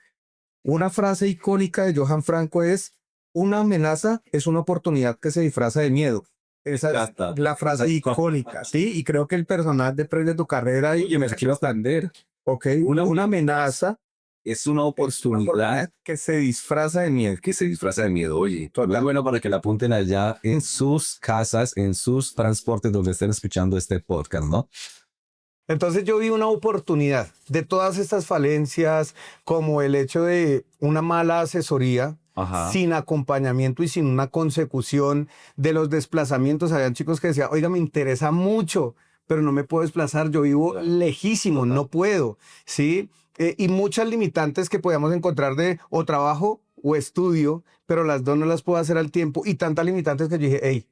Una frase icónica de Johan Franco es, una amenaza es una oportunidad que se disfraza de miedo. Esa Ya es está. la frase icónica, ¿sí? Y creo que el personal de Prende tu Carrera y Oye, me quiero aprender. ok, una amenaza Es una oportunidad que se disfraza de miedo. que se disfraza de miedo. Oye, es bueno para que la apunten allá en sus casas, en sus transportes donde estén escuchando este podcast, ¿no? Entonces yo vi una oportunidad de todas estas falencias, como el hecho de una mala asesoría, Ajá. sin acompañamiento y sin una consecución de los desplazamientos. Habían chicos que decían, oiga, me interesa mucho, pero no me puedo desplazar, yo vivo lejísimo, no puedo, ¿sí? Y muchas limitantes que podíamos encontrar de o trabajo o estudio, pero las dos no las puedo hacer al tiempo. Y tantas limitantes que yo dije, hey,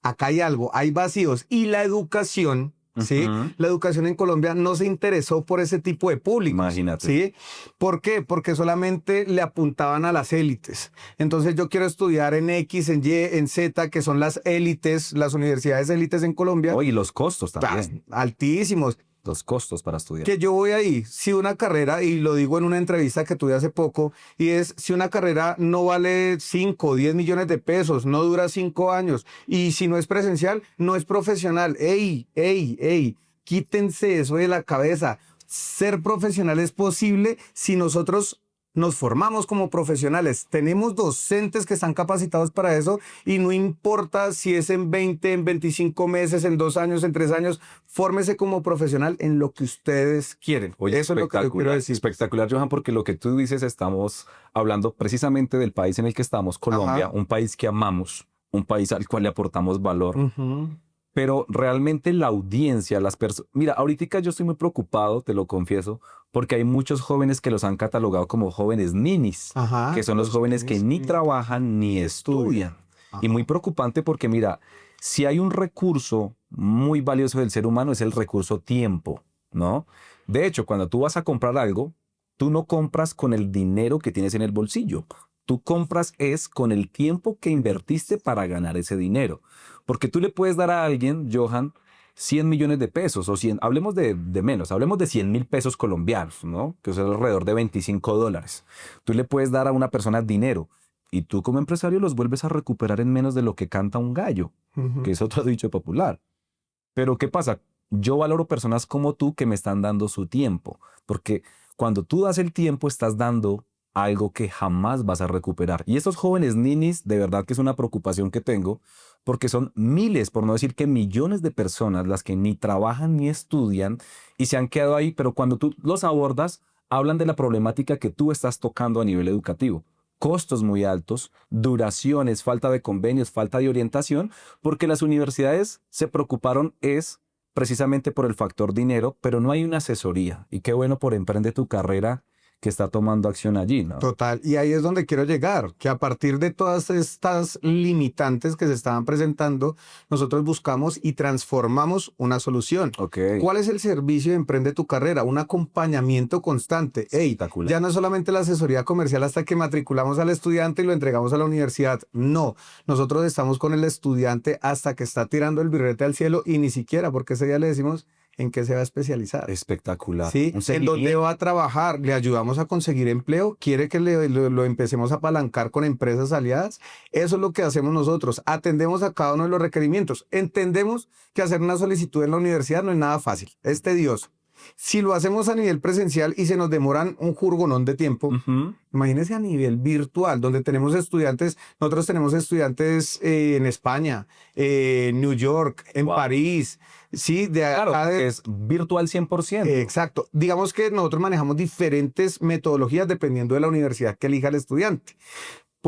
acá hay algo, hay vacíos. Y la educación, ¿sí? La educación en Colombia no se interesó por ese tipo de público. Imagínate. ¿Sí? ¿Por qué? Porque solamente le apuntaban a las élites. Entonces yo quiero estudiar en X, en Y, en Z, que son las élites, las universidades élites en Colombia. Oye, y los costos también. Altísimos. Los costos para estudiar. Que yo voy ahí, si una carrera, y lo digo en una entrevista que tuve hace poco, y es, si una carrera no vale 5 o 10 millones de pesos, no dura 5 años, y si no es presencial, no es profesional. ¡Ey! Quítense eso de la cabeza. Ser profesional es posible si nosotros nos formamos como profesionales. Tenemos docentes que están capacitados para eso y no importa si es en 20, en 25 meses, en 2 años, en 3 años, fórmese como profesional en lo que ustedes quieren. Oye, eso es lo que yo quiero decir. Espectacular, Johan, porque lo que tú dices, estamos hablando precisamente del país en el que estamos, Colombia, Ajá. un país que amamos, un país al cual le aportamos valor. Pero realmente la audiencia, las personas... Mira, ahorita yo estoy muy preocupado, te lo confieso, porque hay muchos jóvenes que los han catalogado como jóvenes ninis, Ajá, que son los jóvenes que ni trabajan ni estudian. Ajá. Y muy preocupante porque, mira, si hay un recurso muy valioso del ser humano es el recurso tiempo, ¿no? De hecho, cuando tú vas a comprar algo, tú no compras con el dinero que tienes en el bolsillo. Tú compras es con el tiempo que invertiste para ganar ese dinero. Porque tú le puedes dar a alguien, Johan, 100 millones de pesos o 100, hablemos de menos, hablemos de 100.000 pesos colombianos, ¿no? Que es alrededor de $25. Tú le puedes dar a una persona dinero y tú como empresario los vuelves a recuperar en menos de lo que canta un gallo, que es otro dicho popular. Pero ¿qué pasa? Yo valoro personas como tú que me están dando su tiempo, porque cuando tú das el tiempo estás dando algo que jamás vas a recuperar. Y estos jóvenes ninis, de verdad que es una preocupación que tengo, porque son miles, por no decir que millones de personas las que ni trabajan ni estudian y se han quedado ahí, pero cuando tú los abordas, hablan de la problemática que tú estás tocando a nivel educativo. Costos muy altos, duraciones, falta de convenios, falta de orientación, porque las universidades se preocuparon es precisamente por el factor dinero, pero no hay una asesoría. Y qué bueno por Emprende tu Carrera que está tomando acción allí, ¿no? Total, y ahí es donde quiero llegar, que a partir de todas estas limitantes que se estaban presentando, nosotros buscamos y transformamos una solución. Ok. ¿Cuál es el servicio de Emprende tu Carrera? Un acompañamiento constante. Ey, Espectacular. ya no es solamente la asesoría comercial hasta que matriculamos al estudiante y lo entregamos a la universidad. No, nosotros estamos con el estudiante hasta que está tirando el birrete al cielo y ni siquiera, porque ese día le decimos en qué se va a especializar. Espectacular. Sí, en dónde va a trabajar, le ayudamos a conseguir empleo, quiere que lo empecemos a apalancar con empresas aliadas. Eso es lo que hacemos nosotros, atendemos a cada uno de los requerimientos. Entendemos que hacer una solicitud en la universidad no es nada fácil, es tedioso. Si lo hacemos a nivel presencial y se nos demoran un jurgonón de tiempo, imagínense a nivel virtual, donde tenemos estudiantes, nosotros tenemos estudiantes en España, en New York, en París, sí, Claro, es virtual 100%. Exacto. Digamos que nosotros manejamos diferentes metodologías dependiendo de la universidad que elija el estudiante.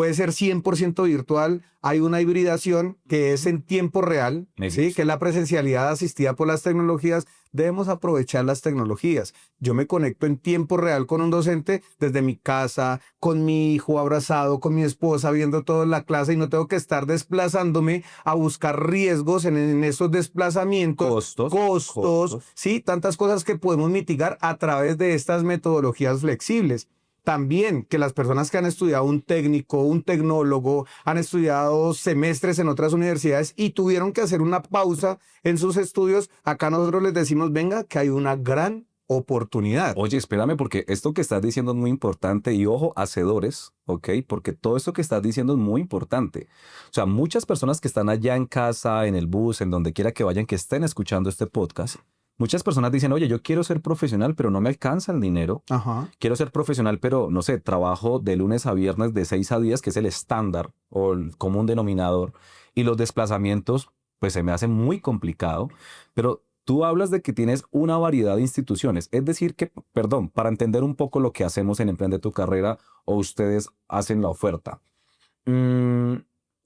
puede ser 100% virtual, hay una hibridación que es en tiempo real, ¿sí? Que es la presencialidad asistida por las tecnologías. Debemos aprovechar las tecnologías. Yo me conecto en tiempo real con un docente desde mi casa, con mi hijo abrazado, con mi esposa, viendo toda la clase y no tengo que estar desplazándome a buscar riesgos en esos desplazamientos, costos, sí, tantas cosas que podemos mitigar a través de estas metodologías flexibles. También que las personas que han estudiado un técnico, un tecnólogo, han estudiado semestres en otras universidades y tuvieron que hacer una pausa en sus estudios, acá nosotros les decimos, venga, que hay una gran oportunidad. Oye, espérame, porque esto que estás diciendo es muy importante y ojo, hacedores, ¿ok? Porque todo esto que estás diciendo es muy importante. O sea, muchas personas que están allá en casa, en el bus, en donde quiera que vayan, que estén escuchando este podcast, muchas personas dicen, oye, yo quiero ser profesional, pero no me alcanza el dinero. Ajá. Quiero ser profesional, pero no sé, trabajo de lunes a viernes de 6 a 10, que es el estándar o el común denominador, y los desplazamientos, pues se me hace muy complicado, pero tú hablas de que tienes una variedad de instituciones, es decir que, perdón, para entender un poco lo que hacemos en Emprende tu Carrera o ustedes hacen la oferta. Mm,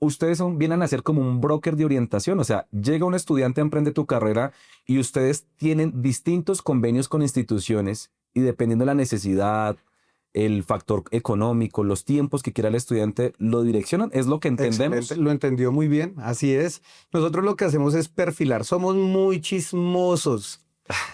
ustedes vienen a ser como un broker de orientación, o sea, llega un estudiante a Emprende tu Carrera y ustedes tienen distintos convenios con instituciones y dependiendo de la necesidad, el factor económico, los tiempos que quiera el estudiante, lo direccionan, es lo que entendemos. Excelente, lo entendió muy bien, así es. Nosotros lo que hacemos es perfilar, somos muy chismosos.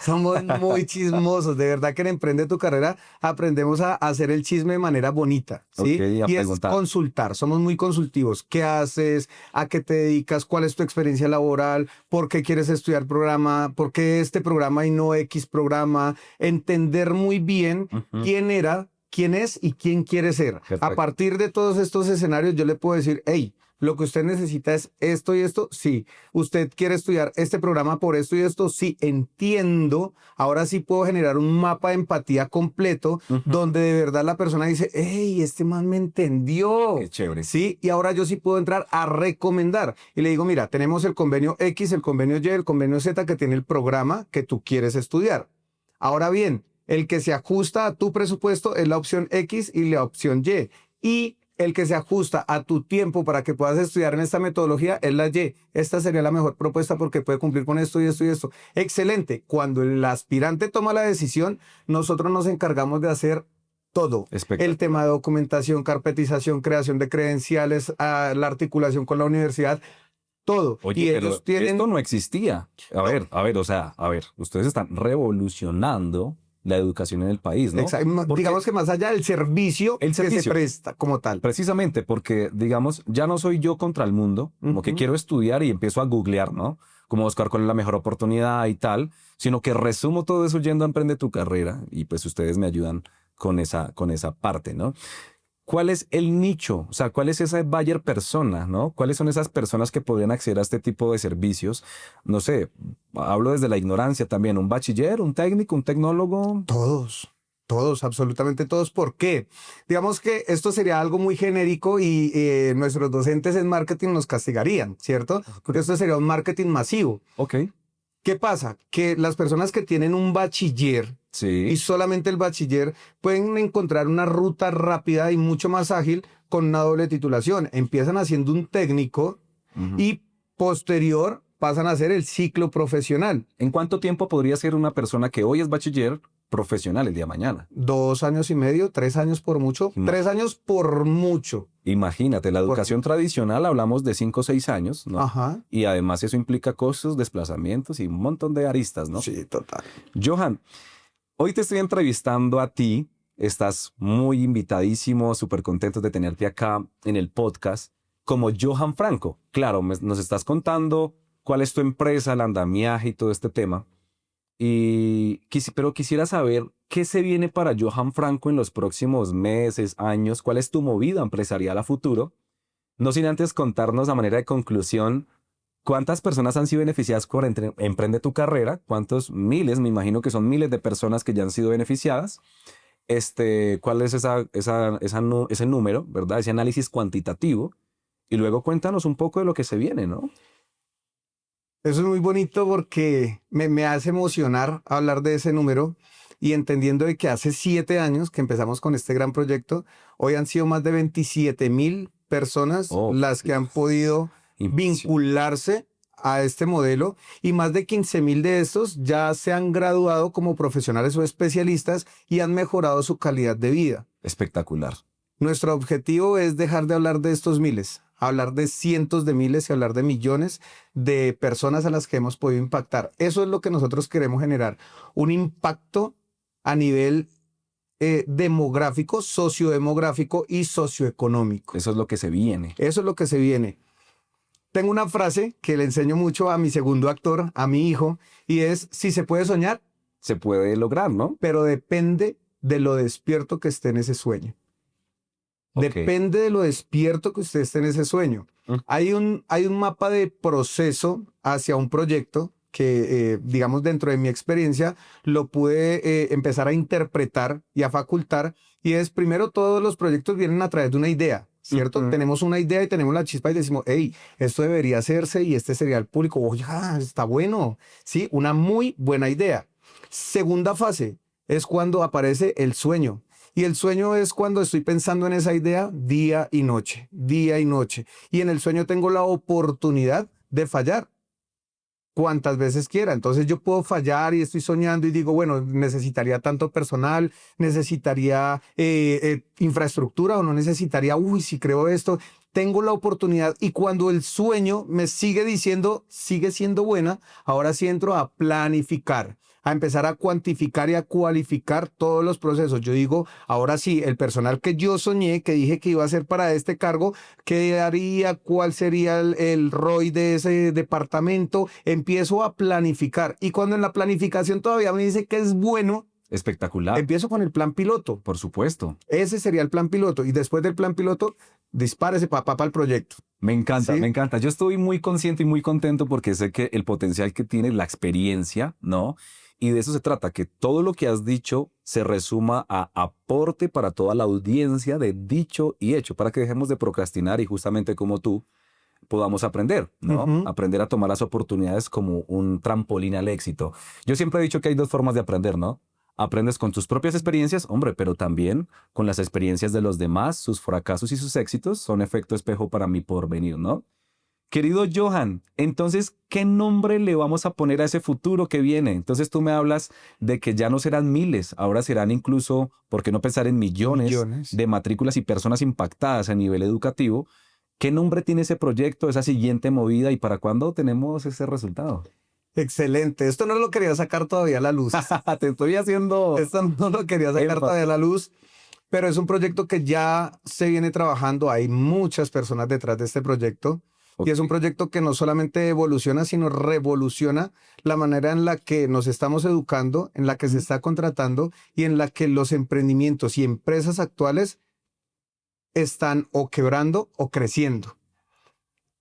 Somos muy chismosos, de verdad que en Emprende tu Carrera aprendemos a hacer el chisme de manera bonita, ¿sí? Ok, a Y es preguntar. consultar, somos muy consultivos. ¿Qué haces? ¿A qué te dedicas? ¿Cuál es tu experiencia laboral? ¿Por qué quieres estudiar programa? ¿Por qué este programa y no X programa? Entender muy bien Ujú. quién era, quién es y quién quiere ser. Perfecto. A partir de todos estos escenarios yo le puedo decir, hey, lo que usted necesita es esto y esto, sí. Usted quiere estudiar este programa por esto y esto, sí, entiendo. Ahora sí puedo generar un mapa de empatía completo donde de verdad la persona dice, hey, este man me entendió. Qué chévere. Sí, y ahora yo sí puedo entrar a recomendar. Y le digo, mira, tenemos el convenio X, el convenio Y, el convenio Z que tiene el programa que tú quieres estudiar. Ahora bien, el que se ajusta a tu presupuesto es la opción X y la opción Y. Y el que se ajusta a tu tiempo para que puedas estudiar en esta metodología es la Y. Esta sería la mejor propuesta porque puede cumplir con esto y esto y esto. Excelente. Cuando el aspirante toma la decisión, nosotros nos encargamos de hacer todo. El tema de documentación, carpetización, creación de credenciales, la articulación con la universidad, todo. Oye, Y pero ellos tienen... esto no existía. A ver, ustedes están revolucionando la educación en el país, ¿no? Porque Digamos que más allá del servicio, el que se servicio, presta como tal. precisamente porque, digamos, ya no soy yo contra el mundo, como que quiero estudiar y empiezo a googlear, ¿no? Como buscar cuál es la mejor oportunidad y tal, sino que resumo todo eso yendo a Emprende tu Carrera y pues ustedes me ayudan con esa parte, ¿no? ¿Cuál es el nicho? O sea, ¿cuál es esa buyer persona, no? ¿Cuáles son esas personas que podrían acceder a este tipo de servicios? No sé, hablo desde la ignorancia también. ¿Un bachiller, un técnico, un tecnólogo? Todos, absolutamente todos. ¿Por qué? Digamos que esto sería algo muy genérico y nuestros docentes en marketing nos castigarían, ¿cierto? Porque esto sería un marketing masivo. Ok. ¿Qué pasa? Que las personas que tienen un bachiller Sí. y solamente el bachiller pueden encontrar una ruta rápida y mucho más ágil con una doble titulación. Empiezan haciendo un técnico y posterior pasan a hacer el ciclo profesional. ¿En cuánto tiempo podría ser una persona que hoy es bachiller profesional el día de mañana? 2 años y medio, 3 años por mucho. 3 años por mucho. Imagínate, la educación tradicional hablamos de 5 o 6 años, ¿no? Ajá. Y además eso implica costos, desplazamientos y un montón de aristas, ¿no? Sí, total. Johan, hoy te estoy entrevistando a ti. Estás muy invitadísimo, súper contento de tenerte acá en el podcast como Johan Franco. Claro, nos estás contando cuál es tu empresa, el andamiaje y todo este tema. Pero quisiera saber qué se viene para Johan Franco en los próximos meses, años, cuál es tu movida empresarial a futuro. No sin antes contarnos a manera de conclusión cuántas personas han sido beneficiadas por Emprende tu Carrera, cuántos miles, me imagino que son miles de personas que ya han sido beneficiadas. ¿Cuál es ese número, ¿verdad? Ese análisis cuantitativo. Y luego cuéntanos un poco de lo que se viene, ¿no? Eso es muy bonito porque me hace emocionar hablar de ese número. y entendiendo de que hace 7 años que empezamos con este gran proyecto, hoy han sido más de 27,000 personas Oh, las que han podido impresionante. vincularse a este modelo y más de 15,000 de estos ya se han graduado como profesionales o especialistas y han mejorado su calidad de vida. Espectacular. Nuestro objetivo es dejar de hablar de estos miles, hablar de cientos de miles y hablar de millones de personas a las que hemos podido impactar. Eso es lo que nosotros queremos generar, un impacto a nivel demográfico, sociodemográfico y socioeconómico. Eso es lo que se viene. Eso es lo que se viene. Tengo una frase que le enseño mucho a mi segundo actor, a mi hijo, y es, si se puede soñar, Se puede lograr, ¿no? pero depende de lo despierto que esté en ese sueño. Ok. Depende de lo despierto que usted esté en ese sueño. Mm. Hay un mapa de proceso hacia un proyecto que, digamos, dentro de mi experiencia, lo pude empezar a interpretar y a facultar. Y es, primero, todos los proyectos vienen a través de una idea, ¿cierto? Ujú. Tenemos una idea y tenemos la chispa y decimos, hey, esto debería hacerse y este sería el público. Oye, está bueno. Sí, una muy buena idea. Segunda fase es cuando aparece el sueño. Y el sueño es cuando estoy pensando en esa idea día y noche, día y noche. Y en el sueño tengo la oportunidad de fallar cuantas veces quiera. Entonces yo puedo fallar y estoy soñando y digo, bueno, necesitaría tanto personal, necesitaría infraestructura o no necesitaría, uy, si creo esto, tengo la oportunidad. Y cuando el sueño me sigue diciendo, sigue siendo buena, ahora sí entro a planificar, a empezar a cuantificar y a cualificar todos los procesos. Yo digo, ahora sí, el personal que yo soñé, que dije que iba a ser para este cargo, ¿qué haría? ¿Cuál sería el ROI de ese departamento? Empiezo a planificar. Y cuando en la planificación todavía me dice que es bueno, Espectacular. empiezo con el plan piloto. Por supuesto. Ese sería el plan piloto. Y después del plan piloto, dispárese papá para el proyecto. Me encanta, ¿Sí? me encanta. Yo estoy muy consciente y muy contento porque sé que el potencial que tiene la experiencia, ¿no? Y de eso se trata, que todo lo que has dicho se resuma a aporte para toda la audiencia de dicho y hecho, para que dejemos de procrastinar y justamente como tú podamos aprender, ¿no? Ujú. Aprender a tomar las oportunidades como un trampolín al éxito. Yo siempre he dicho que hay dos formas de aprender, ¿no? Aprendes con tus propias experiencias, hombre, pero también con las experiencias de los demás, sus fracasos y sus éxitos son efecto espejo para mi porvenir, ¿no? Querido Johan, entonces, ¿qué nombre le vamos a poner a ese futuro que viene? Entonces tú me hablas de que ya no serán miles, ahora serán incluso, ¿por qué no pensar en millones Millones. de matrículas y personas impactadas a nivel educativo? ¿Qué nombre tiene ese proyecto, esa siguiente movida y para cuándo tenemos ese resultado? Excelente. Esto no lo quería sacar todavía a la luz. Te estoy haciendo Esto no lo quería sacar énfasis. todavía a la luz, pero es un proyecto que ya se viene trabajando. Hay muchas personas detrás de este proyecto. Ok. Y es un proyecto que no solamente evoluciona, sino revoluciona la manera en la que nos estamos educando, en la que se está contratando y en la que los emprendimientos y empresas actuales están o quebrando o creciendo.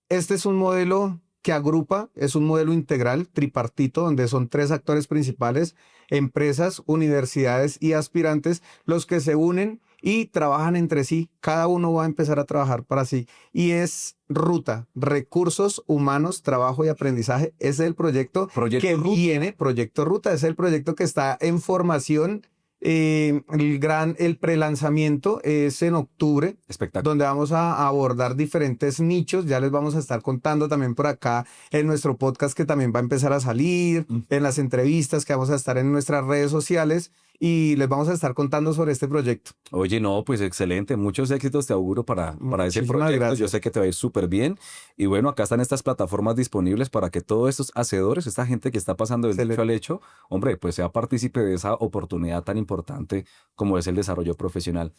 Este es un modelo que agrupa, es un modelo integral, tripartito, donde son 3 actores principales, empresas, universidades y aspirantes, los que se unen y trabajan entre sí. Cada uno va a empezar a trabajar para sí. Y es ruta, recursos humanos, trabajo y aprendizaje. Ese es el proyecto Proyecto que Ruta. viene, Proyecto Ruta, es el proyecto que está en formación. El prelanzamiento es en octubre, Espectacular. donde vamos a abordar diferentes nichos. Ya les vamos a estar contando también por acá en nuestro podcast que también va a empezar a salir, en las entrevistas que vamos a estar en nuestras redes sociales y les vamos a estar contando sobre este proyecto. Oye, no, pues excelente. Muchos éxitos te auguro para ese Muchísimas proyecto. Yo gracias. sé que te va a ir súper bien. Y bueno, acá están estas plataformas disponibles para que todos estos hacedores, esta gente que está pasando del dicho Excelente. al hecho, hombre, pues sea partícipe de esa oportunidad tan importante como es el desarrollo profesional.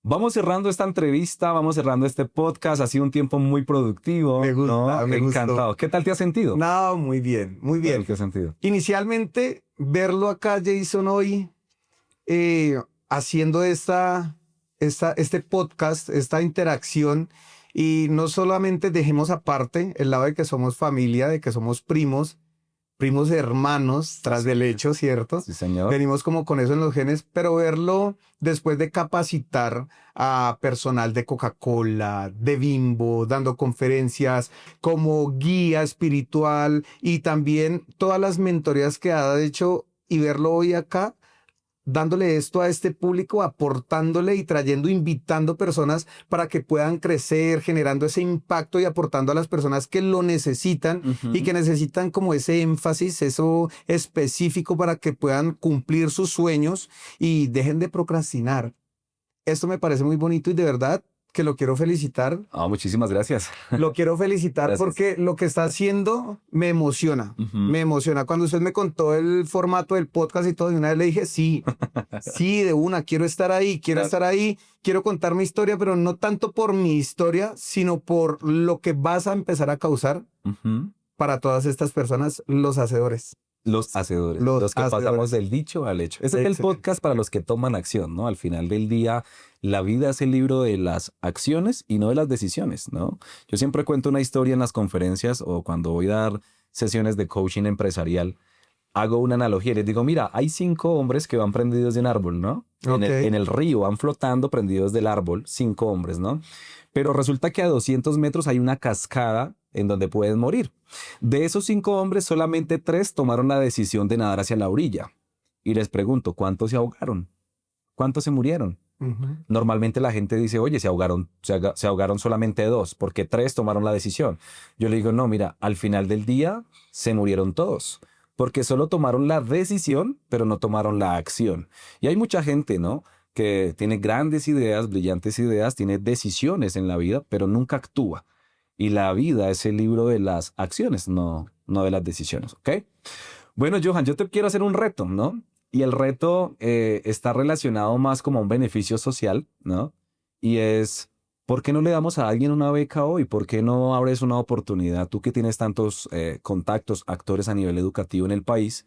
Vamos cerrando esta entrevista, vamos cerrando este podcast. Ha sido un tiempo muy productivo. Me gusta, ¿No? me gustó. Encantado. ¿Qué tal te has sentido? No, muy bien, muy ¿Qué tal bien. te has sentido? Inicialmente, verlo acá, Jason, hoy haciendo este podcast, esta interacción, y no solamente dejemos aparte el lado de que somos familia, de que somos primos hermanos tras del hecho, ¿cierto? Sí, señor. Venimos como con eso en los genes, pero verlo después de capacitar a personal de Coca-Cola, de Bimbo, dando conferencias como guía espiritual y también todas las mentorías que ha hecho y verlo hoy acá, dándole esto a este público, aportándole y trayendo, invitando personas para que puedan crecer, generando ese impacto y aportando a las personas que lo necesitan y que necesitan como ese énfasis, eso específico para que puedan cumplir sus sueños y dejen de procrastinar. Esto me parece muy bonito y de verdad que lo quiero felicitar. Muchísimas gracias. Lo quiero felicitar Gracias. porque lo que está haciendo me emociona. Me emociona. Cuando usted me contó el formato del podcast y todo, de una vez le dije, sí, sí, de una, quiero estar ahí, quiero Claro. estar ahí, quiero contar mi historia, pero no tanto por mi historia, sino por lo que vas a empezar a causar para todas estas personas, los hacedores. Los hacedores, Los los que hacedores. pasamos del dicho al hecho. Este es el Excelente. podcast para los que toman acción, ¿no? Al final del día, la vida es el libro de las acciones y no de las decisiones, ¿no? Yo siempre cuento una historia en las conferencias o cuando voy a dar sesiones de coaching empresarial, hago una analogía y les digo, mira, hay 5 hombres que van prendidos de un árbol, ¿no? Ok. En el río van flotando prendidos del árbol, 5 hombres, ¿no? Pero resulta que a 200 metros hay una cascada en donde pueden morir. De esos 5 hombres, solamente 3 tomaron la decisión de nadar hacia la orilla. Y les pregunto, ¿cuántos se ahogaron? ¿Cuántos se murieron? Ujú. Normalmente la gente dice, oye, se ahogaron solamente 2, porque 3 tomaron la decisión. Yo le digo, no, mira, al final del día se murieron todos, porque solo tomaron la decisión, pero no tomaron la acción. Y hay mucha gente, ¿no?, que tiene grandes ideas, brillantes ideas, tiene decisiones en la vida, pero nunca actúa. Y la vida es el libro de las acciones, no de las decisiones, ¿ok? Bueno, Johan, yo te quiero hacer un reto, ¿no? Y el reto está relacionado más como a un beneficio social, ¿no? Y es, ¿por qué no le damos a alguien una beca hoy? ¿Por qué no abres una oportunidad? Tú que tienes tantos contactos, actores a nivel educativo en el país,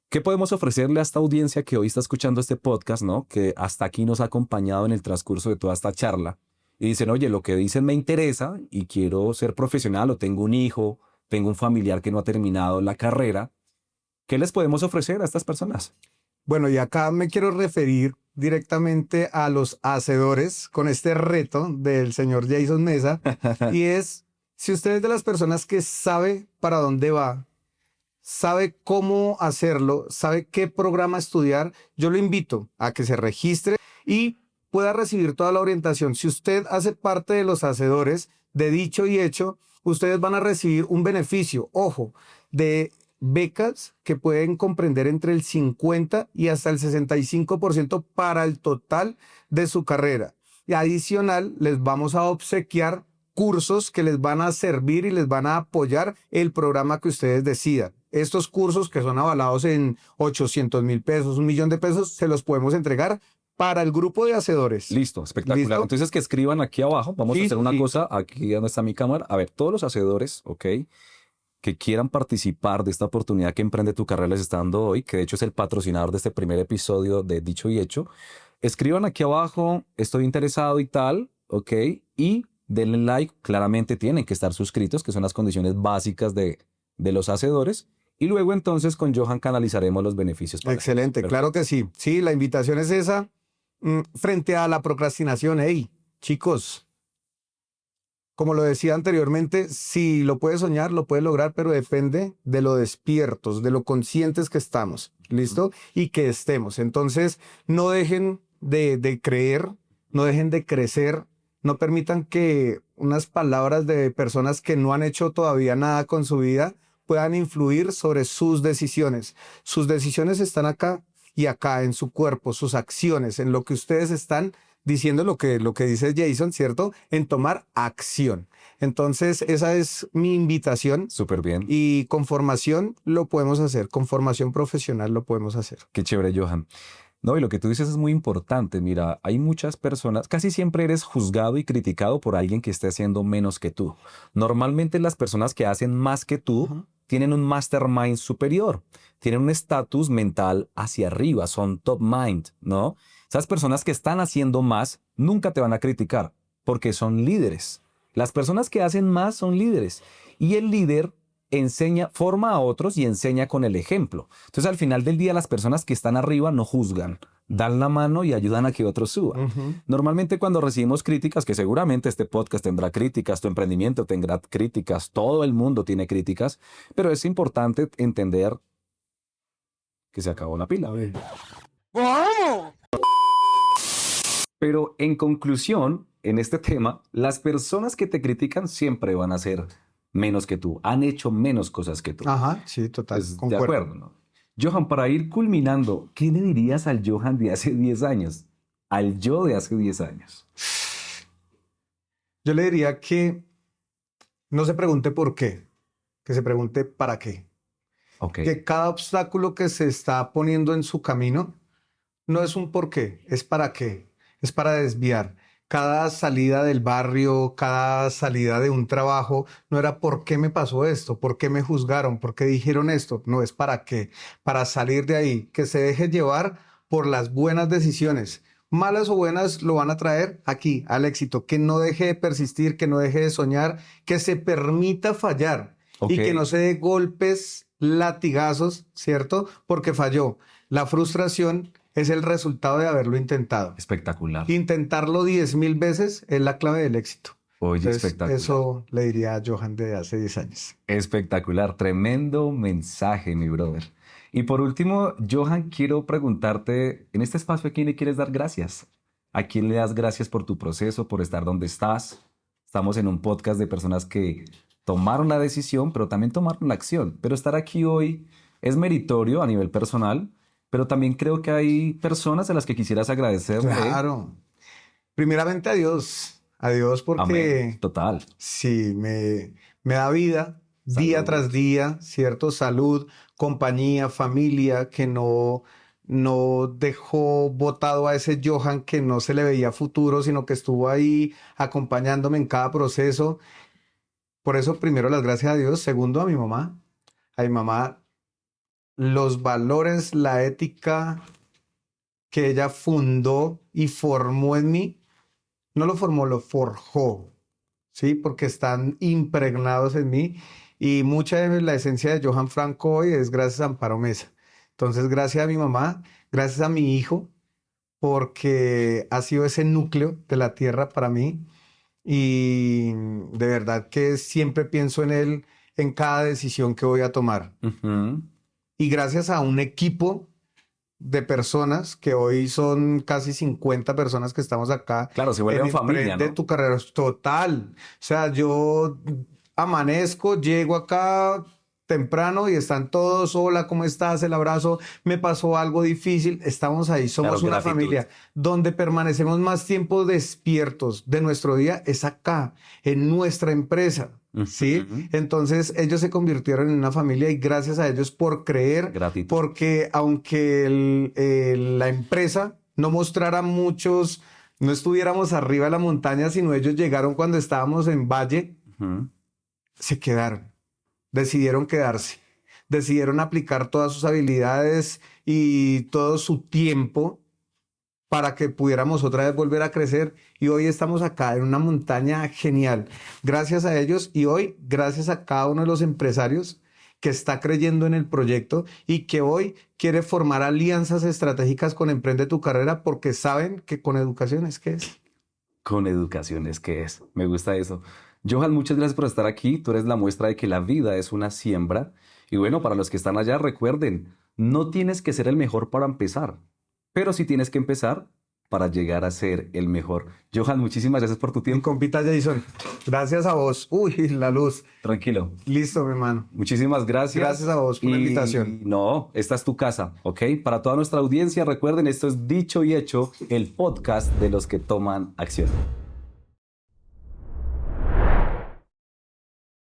¿qué podemos ofrecerle a esta audiencia que hoy está escuchando este podcast, ¿no? Que hasta aquí nos ha acompañado en el transcurso de toda esta charla? Y dicen, oye, lo que dicen me interesa y quiero ser profesional o tengo un hijo, tengo un familiar que no ha terminado la carrera. ¿Qué les podemos ofrecer a estas personas? Bueno, y acá me quiero referir directamente a los hacedores con este reto del señor Jason Mesa. Y es, si usted es de las personas que sabe para dónde va, sabe cómo hacerlo, sabe qué programa estudiar, yo lo invito a que se registre y pueda recibir toda la orientación. Si usted hace parte de los hacedores de dicho y hecho, ustedes van a recibir un beneficio, ojo, de becas que pueden comprender entre el 50 y hasta el 65% para el total de su carrera. Y adicional, les vamos a obsequiar cursos que les van a servir y les van a apoyar el programa que ustedes decidan. Estos cursos que son avalados en 800,000 pesos, 1,000,000 de pesos, se los podemos entregar para el grupo de hacedores. Listo, espectacular. ¿Listo? Entonces que escriban aquí abajo. Vamos a Sí, hacer una sí. cosa, aquí donde está mi cámara. A ver, todos los hacedores, ¿ok?, que quieran participar de esta oportunidad que Emprende tu Carrera les está dando hoy, que de hecho es el patrocinador de este primer episodio de Dicho y Hecho, escriban aquí abajo, estoy interesado y tal, ¿ok? Y denle like, claramente tienen que estar suscritos, que son las condiciones básicas de los hacedores. Y luego entonces con Johan canalizaremos los beneficios. Para Excelente, ellos. claro que sí. Sí, la invitación es esa. Frente a la procrastinación, hey, chicos, como lo decía anteriormente, si lo puedes soñar, lo puedes lograr, pero depende de lo despiertos, de lo conscientes que estamos, ¿listo? Y que estemos. Entonces, no dejen de creer, no dejen de crecer, no permitan que unas palabras de personas que no han hecho todavía nada con su vida puedan influir sobre sus decisiones. Sus decisiones están acá y acá, en su cuerpo, sus acciones, en lo que ustedes están diciendo, lo que dice Jason, ¿cierto? En tomar acción. Entonces, esa es mi invitación. Súper bien. Y con formación lo podemos hacer, con formación profesional lo podemos hacer. Qué chévere, Johan. No, y lo que tú dices es muy importante. Mira, hay muchas personas, casi siempre eres juzgado y criticado por alguien que esté haciendo menos que tú. Normalmente las personas que hacen más que tú tienen un mastermind superior, tienen un estatus mental hacia arriba, son top mind, ¿no? Esas personas que están haciendo más nunca te van a criticar porque son líderes. Las personas que hacen más son líderes y el líder enseña, forma a otros y enseña con el ejemplo. Entonces, al final del día, las personas que están arriba no juzgan, dan la mano y ayudan a que otros suban. Normalmente cuando recibimos críticas, que seguramente este podcast tendrá críticas, tu emprendimiento tendrá críticas, todo el mundo tiene críticas, pero es importante entender que se acabó la pila. ¿Cómo? Pero en conclusión, en este tema, las personas que te critican siempre van a ser menos que tú, han hecho menos cosas que tú. Ajá, sí, total, Pues, de concuerdo. acuerdo, ¿no? Johan, para ir culminando, ¿qué le dirías al Johan de hace 10 años? Al yo de hace 10 años. Yo le diría que no se pregunte por qué, que se pregunte para qué. Ok. Que cada obstáculo que se está poniendo en su camino no es un por qué, es para qué, es para desviar. Cada salida del barrio, cada salida de un trabajo, no era por qué me pasó esto, por qué me juzgaron, por qué dijeron esto, no es para qué, para salir de ahí, que se deje llevar por las buenas decisiones. Malas o buenas lo van a traer aquí al éxito, que no deje de persistir, que no deje de soñar, que se permita fallar Ok. y que no se dé golpes, latigazos, ¿cierto? Porque falló. La frustración es el resultado de haberlo intentado. Espectacular. Intentarlo 10.000 veces es la clave del éxito. Oye, Entonces, espectacular. eso le diría a Johan de hace 10 años. Espectacular. Tremendo mensaje, mi brother. Y por último, Johan, quiero preguntarte, en este espacio, ¿a quién le quieres dar gracias? ¿A quién le das gracias por tu proceso, por estar donde estás? Estamos en un podcast de personas que tomaron la decisión, pero también tomaron la acción. Pero estar aquí hoy es meritorio a nivel personal, pero también creo que hay personas a las que quisieras agradecerle. Claro. Primeramente a Dios porque Amén. Total. sí, me da vida día Salud. tras día, ¿cierto? Salud, compañía, familia, que no dejó botado a ese Johan que no se le veía futuro, sino que estuvo ahí acompañándome en cada proceso. Por eso, primero, las gracias a Dios. Segundo, a mi mamá. A mi mamá, los valores, la ética que ella fundó y formó en mí, no lo formó, lo forjó, ¿sí? Porque están impregnados en mí y mucha de la esencia de Johan Franco hoy es gracias a Amparo Mesa. Entonces, gracias a mi mamá, gracias a mi hijo, porque ha sido ese núcleo de la tierra para mí y de verdad que siempre pienso en él en cada decisión que voy a tomar. Ujú. Y gracias a un equipo de personas que hoy son casi 50 personas que estamos acá Claro, se en vuelven familia, Emprende ¿no? tu carrera. Total. O sea, yo amanezco, llego acá temprano y están todos, hola, ¿cómo estás? El abrazo, me pasó algo difícil. Estamos ahí, somos Claro, una gratitud. familia. Donde permanecemos más tiempo despiertos de nuestro día es acá, en nuestra empresa. ¿Sí? Ujú. Entonces ellos se convirtieron en una familia y gracias a ellos por creer, Gratitud. porque aunque la empresa no mostrara muchos, no estuviéramos arriba de la montaña, sino ellos llegaron cuando estábamos en Valle, Ujú. se quedaron, decidieron quedarse, decidieron aplicar todas sus habilidades y todo su tiempo para que pudiéramos otra vez volver a crecer y hoy estamos acá en una montaña genial. Gracias a ellos y hoy gracias a cada uno de los empresarios que está creyendo en el proyecto y que hoy quiere formar alianzas estratégicas con Emprende tu Carrera porque saben que con educación es que es. Con educación es que es. Me gusta eso. Johan, muchas gracias por estar aquí. Tú eres la muestra de que la vida es una siembra. Y bueno, para los que están allá, recuerden, no tienes que ser el mejor para empezar, pero sí tienes que empezar para llegar a ser el mejor. Johan, muchísimas gracias por tu Mi tiempo. compita Jason, gracias a vos. Uy, la luz. Tranquilo. Listo, mi hermano. Muchísimas gracias. Gracias a vos por la invitación. No, esta es tu casa, ¿ok? Para toda nuestra audiencia, recuerden, esto es Dicho y Hecho, el podcast de los que toman acción.